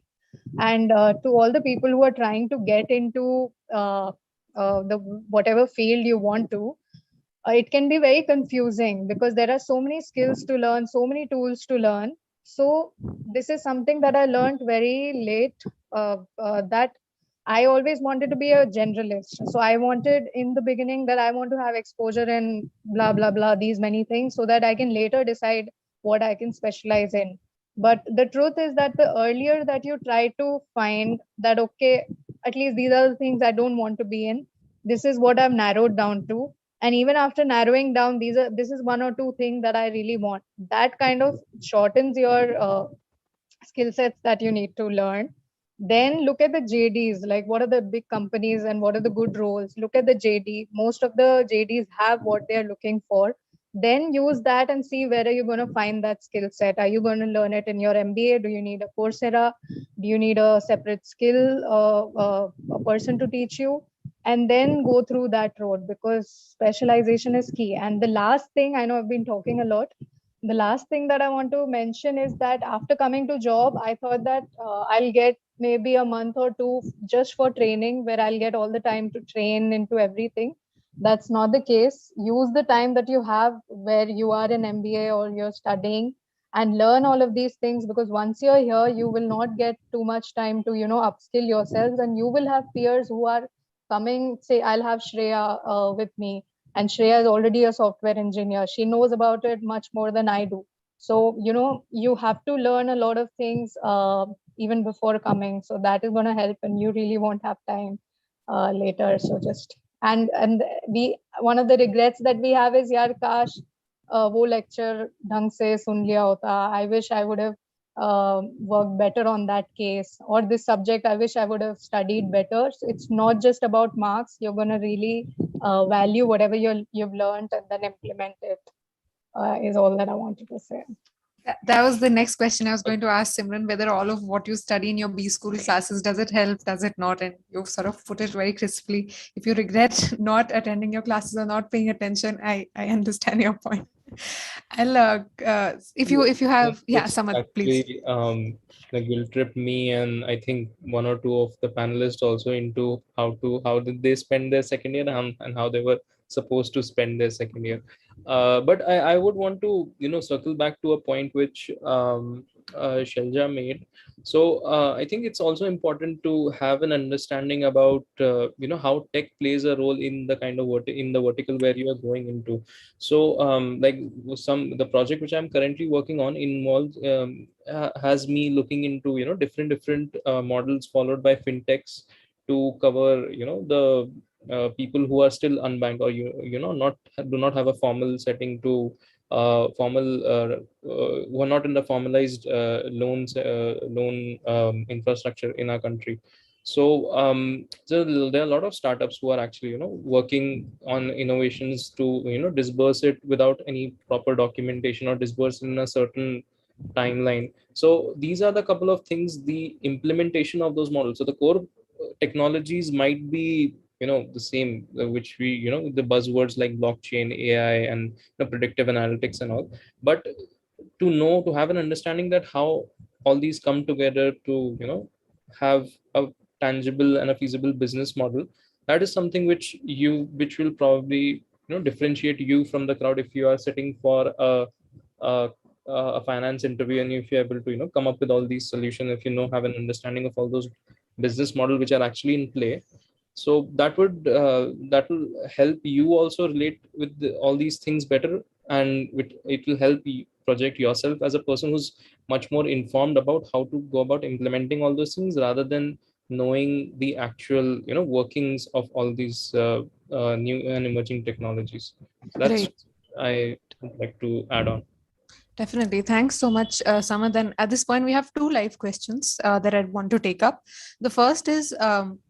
And to all the people who are trying to get into the whatever field you want to, it can be very confusing because there are so many skills to learn, so many tools to learn. So this is something that I learned very late, that I always wanted to be a generalist. So I wanted in the beginning that I want to have exposure in blah, blah, blah, these many things, so that I can later decide what I can specialize in. But the truth is that the earlier that you try to find that, okay, at least these are the things I don't want to be in, this is what I've narrowed down to. And even after narrowing down, this is one or two things that I really want. That kind of shortens your skill sets that you need to learn. Then look at the JDs, like what are the big companies and what are the good roles. Look at the JD. Most of the JDs have what they're looking for. Then use that and see where are you going to find that skill set. Are you going to learn it in your MBA? Do you need a Coursera? Do you need a separate skill, a person to teach you? And then go through that road, because specialization is key. And the last thing, I know I've been talking a lot, the last thing that I want to mention is that after coming to job, I thought that I'll get maybe a month or two just for training, where I'll get all the time to train into everything. That's not the case. Use the time that you have where you are in MBA or you're studying and learn all of these things, because once you're here, you will not get too much time to, upskill yourselves, and you will have peers who are coming. Say, I'll have Shreya with me, and Shreya is already a software engineer. She knows about it much more than I do. So, you have to learn a lot of things even before coming. So that is going to help, and you really won't have time later. So just, and we, one of the regrets that we have is, yaar, kash वो lecture ढंग से सुन लिया होता. I wish I would have worked better on that case, or this subject I wish I would have studied better. So it's not just about marks. You're going to really value whatever you've learned and then implement it, is all that I wanted to say. That was the next question I was going to ask Simran, whether all of what you study in your B school classes, does it help, does it not? And you've sort of put it very crisply. If you regret not attending your classes or not paying attention, I understand your point. I'll if you have Samad, please. Actually, like, will trip me and I think one or two of the panelists also into how did they spend their second year, and how they were supposed to spend their second year. But I would want to circle back to a point which Shelja made. So I think it's also important to have an understanding about how tech plays a role in the kind of in the vertical where you are going into. So like the project which I'm currently working on involves has me looking into different models followed by fintechs to cover the people who are still unbanked or not do not have a formal setting to who are not in the formalized loan infrastructure in our country. So there are a lot of startups who are actually working on innovations to disburse it without any proper documentation or disburse in a certain timeline. So these are the couple of things, the implementation of those models. So the core technologies might be the same, which we the buzzwords like blockchain, AI, and predictive analytics and all. But to have an understanding that how all these come together to have a tangible and a feasible business model, that is something which will probably differentiate you from the crowd if you are sitting for a a finance interview, and if you're able to come up with all these solutions, if have an understanding of all those business model which are actually in play. So that will help you also relate with all these things better, and it will help you project yourself as a person who's much more informed about how to go about implementing all those things rather than knowing the actual workings of all these new and emerging technologies. So that's Great. I would like to add on. Definitely. Thanks so much, Samad. And at this point, we have two live questions that I want to take up. The first is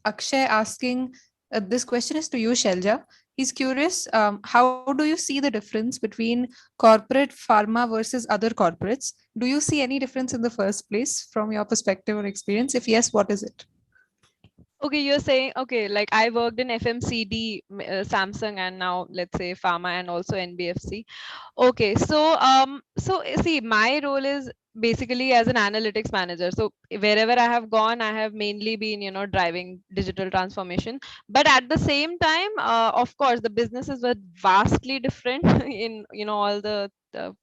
Akshay asking, this question is to you, Shelja. He's curious, how do you see the difference between corporate pharma versus other corporates? Do you see any difference in the first place from your perspective or experience? If yes, what is it? Okay, you're saying, okay, like I worked in FMCD, Samsung, and now let's say Pharma and also NBFC. Okay, so see, my role is basically as an analytics manager. So wherever I have gone, I have mainly been, driving digital transformation. But at the same time, of course, the businesses were vastly different in, all the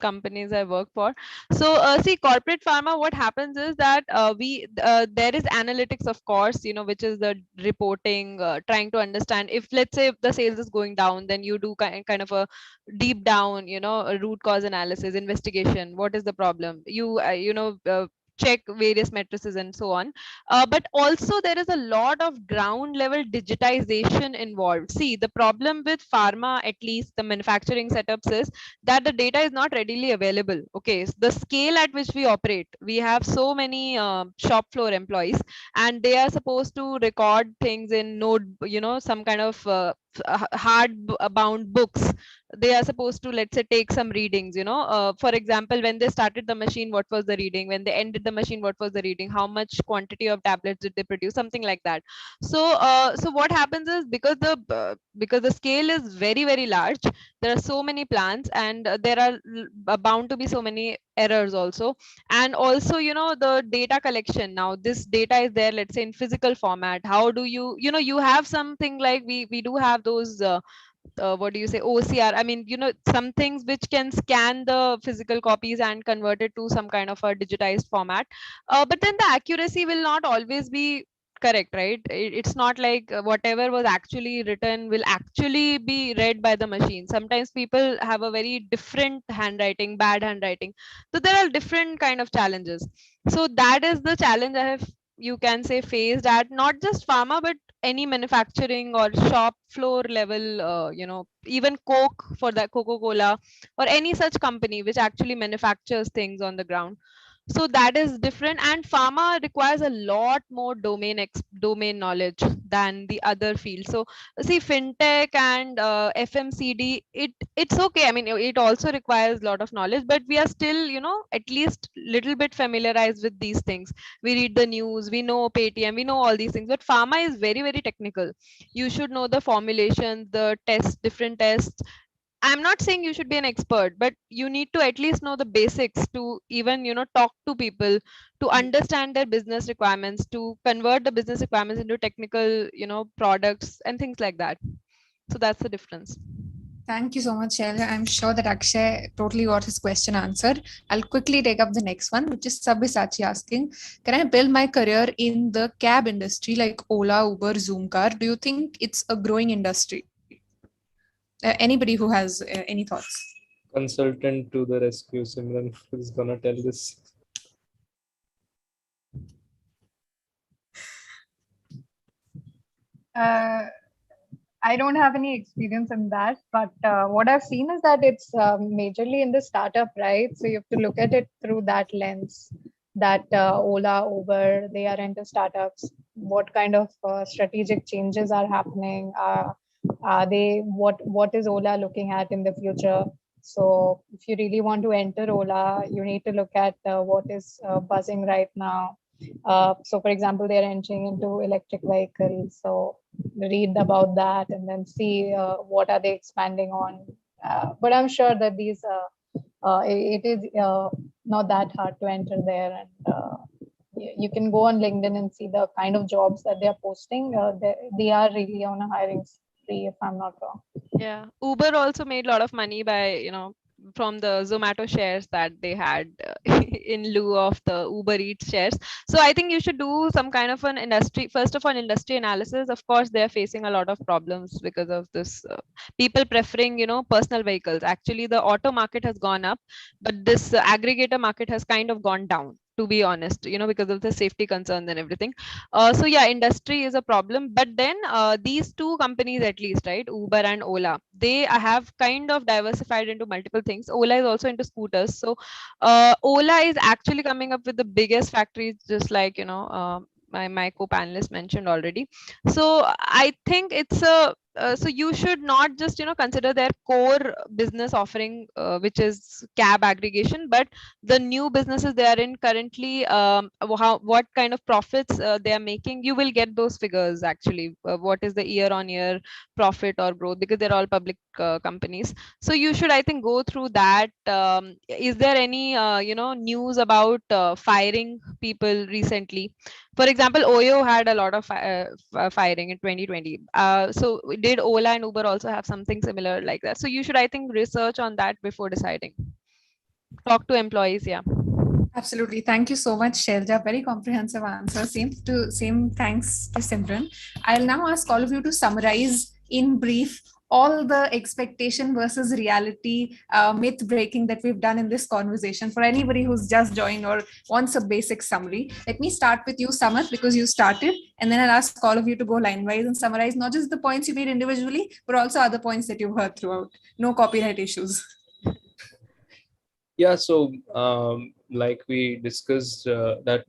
companies I work for. So see, corporate pharma, what happens is that there is analytics, of course, which is the reporting, trying to understand if, let's say, if the sales is going down, then you do kind of a deep down, a root cause analysis, investigation. What is the problem? Check various matrices and so on. But also there is a lot of ground level digitization involved. See, the problem with pharma, at least the manufacturing setups, is that the data is not readily available. Okay, so the scale at which we operate, we have so many shop floor employees, and they are supposed to record things in node, some kind of hard bound books. They are supposed to, let's say, take some readings, for example, when they started the machine, what was the reading? When they ended the machine, what was the reading? How much quantity of tablets did they produce? Something like that. So what happens is, because the scale is very, very large, there are so many plants, and there are bound to be so many errors also. And also, the data collection, now this data is there, let's say, in physical format. How do you have something like, we do have those what do you say, OCR, I mean, some things which can scan the physical copies and convert it to some kind of a digitized format. But then the accuracy will not always be correct, right? It's not like whatever was actually written will actually be read by the machine. Sometimes people have a very different handwriting, bad handwriting. So there are different kind of challenges. So that is the challenge I have, you can say, faced at not just pharma, but any manufacturing or shop floor level, even Coke, for that Coca-Cola, or any such company which actually manufactures things on the ground. So that is different, and pharma requires a lot more domain knowledge than the other field. So see, fintech and FMCD, it's okay, I mean, it also requires a lot of knowledge, but we are still, at least little bit familiarized with these things. We read the news, we know Paytm, we know all these things. But pharma is very, very technical. You should know the formulations, the tests, different tests. I'm not saying you should be an expert, but you need to at least know the basics to even, talk to people, to understand their business requirements, to convert the business requirements into technical, products and things like that. So that's the difference. Thank you so much, Shailaja. I'm sure that Akshay totally got his question answered. I'll quickly take up the next one, which is Sabyasachi asking, can I build my career in the cab industry like Ola, Uber, Zoom Car? Do you think it's a growing industry? Anybody who has any thoughts? Consultant to the rescue, Simran is gonna tell this. I don't have any experience in that, but what I've seen is that it's majorly in the startup, right? So you have to look at it through that lens. That Ola, Uber, they are into startups. What kind of strategic changes are happening? Are they what is Ola looking at in the future? So if you really want to enter Ola, you need to look at what is buzzing right now. So, for example, they are entering into electric vehicles. So read about that and then see what are they expanding on. But I'm sure that it is not that hard to enter there, and you can go on LinkedIn and see the kind of jobs that they are posting. They are really on a hiring spree, if I'm not wrong. Yeah, Uber also made a lot of money by, from the Zomato shares that they had in lieu of the Uber Eats shares. So I think you should do some kind of an industry, first of all, industry analysis. Of course, they're facing a lot of problems because of this. People preferring, personal vehicles. Actually, the auto market has gone up, but this aggregator market has kind of gone down, to be honest, because of the safety concerns and everything. So yeah, industry is a problem, but then these two companies, at least, right, Uber and Ola, they have kind of diversified into multiple things. Ola is also into scooters. So Ola is actually coming up with the biggest factories, just like my co-panelist mentioned already. So I think it's a so you should not just consider their core business offering, which is cab aggregation, but the new businesses they are in currently, what kind of profits they are making. You will get those figures actually, what is the year on year profit or growth, because they're all public companies. So you should, I think, go through that. Is there any news about firing people recently? For example, Oyo had a lot of firing in 2020. So did Ola and Uber also have something similar like that? So you should, I think, research on that before deciding. Talk to employees. Yeah. Absolutely. Thank you so much, Shailaja. Very comprehensive answer. Same thanks to Simran. I'll now ask all of you to summarize in brief all the expectation versus reality myth breaking that we've done in this conversation for anybody who's just joined or wants a basic summary. Let me start with you, Samarth, because you started, and then I'll ask all of you to go line wise and summarize not just the points you made individually, but also other points that you've heard throughout. No copyright issues. Yeah, so like we discussed, that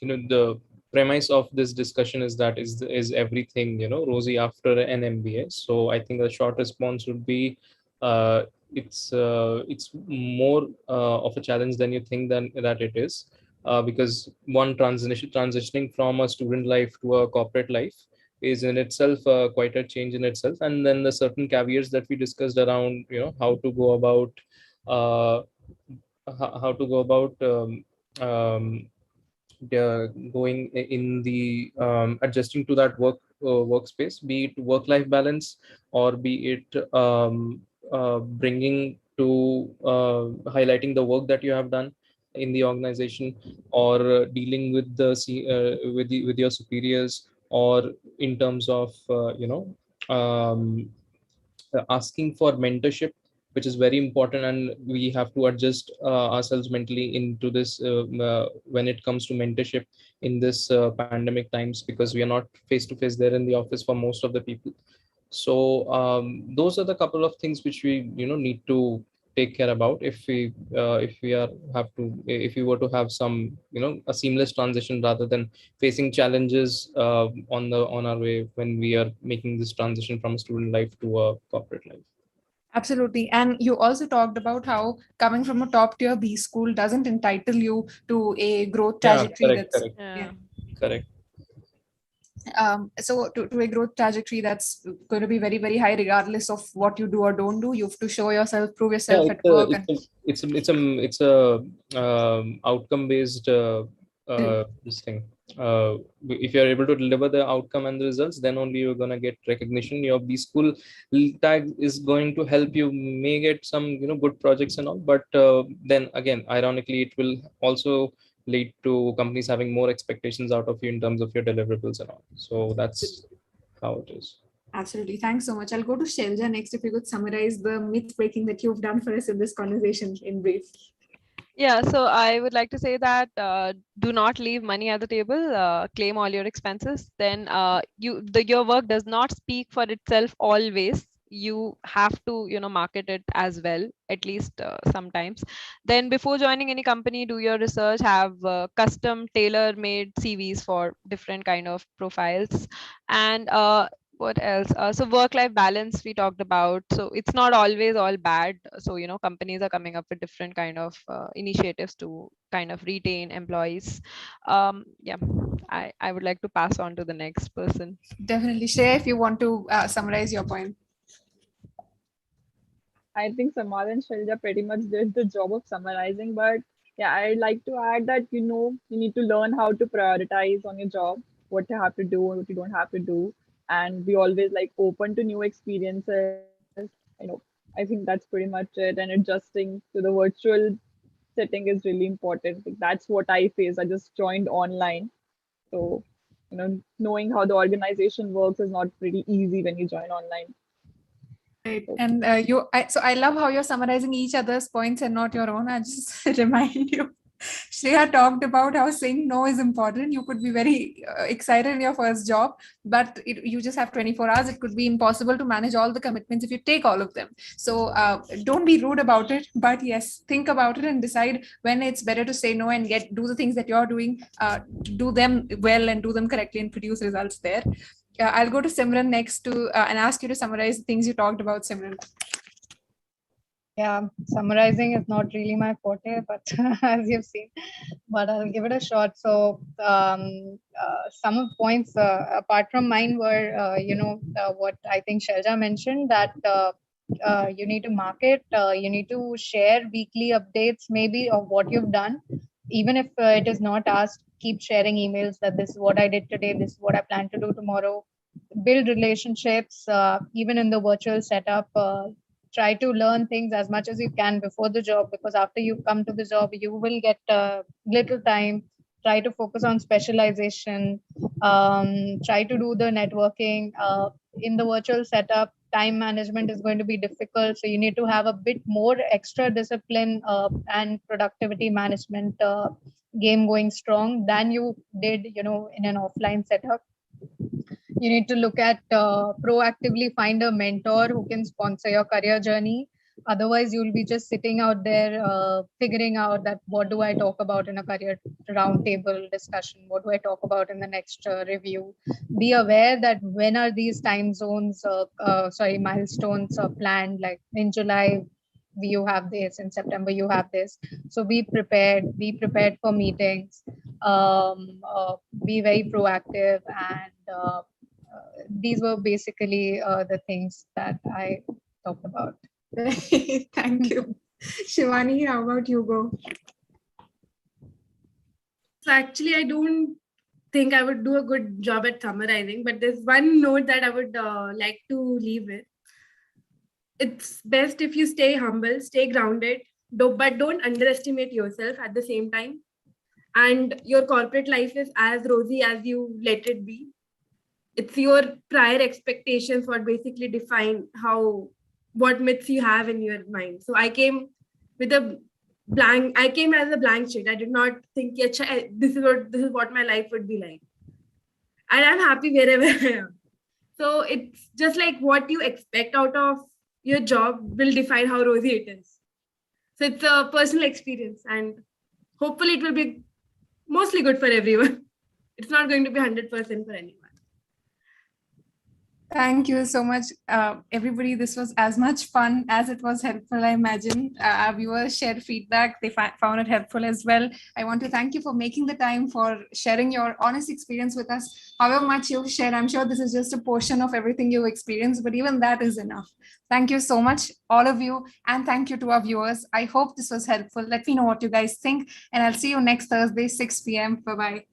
the premise of this discussion is that is everything rosy after an MBA. So I think the short response would be, it's more of a challenge than you think than that it is, because one transitioning from a student life to a corporate life is in itself quite a change in itself. And then the certain caveats that we discussed around how to go about, uh, how to go about um, going in the adjusting to that workspace, be it work life balance, or be it bringing to highlighting the work that you have done in the organization, or dealing with with your superiors, or in terms of asking for mentorship, which is very important. And we have to adjust ourselves mentally into this when it comes to mentorship in this pandemic times, because we are not face to face there in the office for most of the people. So those are the couple of things which we need to take care about if we are have to if we were to have some a seamless transition, rather than facing challenges on our way when we are making this transition from a student life to a corporate life. Absolutely. And you also talked about how coming from a top tier B school doesn't entitle you to a growth Yeah, trajectory correct, that's, correct, yeah. correct. So to a growth trajectory that's going to be very, very high, regardless of what you do or don't do. You have to show yourself, prove Yeah, yourself at work. And it's a outcome based this thing. if you're able to deliver the outcome and the results, then only you're going to get recognition. Your B school tag is going to help you, may get some good projects and all, but then again, ironically, it will also lead to companies having more expectations out of you in terms of your deliverables and all. So that's how it is. Absolutely. Thanks so much. I'll go to Shailaja next. If you could summarize the myth breaking that you've done for us in this conversation in brief. Yeah, so I would like to say that do not leave money at the table. Claim all your expenses. Then your work does not speak for itself always. You have to market it as well, at least sometimes. Then before joining any company, do your research. Have custom tailor-made CVs for different kind of profiles, and what else? So work-life balance we talked about. So it's not always all bad. So companies are coming up with different kind of initiatives to kind of retain employees. Yeah, I would like to pass on to the next person. Definitely. Shreya, if you want to summarize your point. I think Samad and Shailaja pretty much did the job of summarizing, but yeah, I'd like to add that you need to learn how to prioritize on your job, what you have to do and what you don't have to do, and be always like open to new experiences. I think that's pretty much it. And adjusting to the virtual setting is really important. Like, that's what I face. I just joined online, so knowing how the organization works is not pretty easy when you join online. Right. And so I love how you're summarizing each other's points and not your own. I just remind you, Shreya talked about how saying no is important. You could be very excited in your first job, but you just have 24 hours. It could be impossible to manage all the commitments if you take all of them. So don't be rude about it, but yes, think about it and decide when it's better to say no and do the things that you're doing, do them well and do them correctly and produce results there. I'll go to Simran next and ask you to summarize the things you talked about, Simran. Yeah, summarizing is not really my forte, but as you've seen, but I'll give it a shot. So some of the points apart from mine were, what I think Shailaja mentioned, that you need to market, you need to share weekly updates maybe of what you've done. Even if it is not asked, keep sharing emails that this is what I did today, this is what I plan to do tomorrow. Build relationships, even in the virtual setup. Try to learn things as much as you can before the job, because after you come to the job, you will get little time. Try to focus on specialization. Try to do the networking. In the virtual setup, time management is going to be difficult. So you need to have a bit more extra discipline and productivity management game going strong than you did, in an offline setup. You need to look at proactively find a mentor who can sponsor your career journey. Otherwise, you'll be just sitting out there figuring out that what do I talk about in a career roundtable discussion? What do I talk about in the next review? Be aware that when are these time zones, milestones planned, like in July, you have this, in September you have this. So be prepared for meetings, be very proactive, and these were basically the things that I talked about. Thank you. Shivani, how about you go? So actually, I don't think I would do a good job at summarizing, but there's one note that I would like to leave with. It's best if you stay humble, stay grounded, but don't underestimate yourself at the same time. And your corporate life is as rosy as you let it be. It's your prior expectations what basically define what myths you have in your mind. So I came as a blank sheet. I did not think, this is what my life would be like. And I'm happy wherever I am. So it's just like what you expect out of your job will define how rosy it is. So it's a personal experience, and hopefully it will be mostly good for everyone. It's not going to be 100% for anyone. Thank you so much, everybody. This was as much fun as it was helpful, I imagine. Our viewers shared feedback. They found it helpful as well. I want to thank you for making the time, for sharing your honest experience with us. However much you've shared, I'm sure this is just a portion of everything you've experienced, but even that is enough. Thank you so much, all of you. And thank you to our viewers. I hope this was helpful. Let me know what you guys think. And I'll see you next Thursday, 6 p.m. Bye-bye.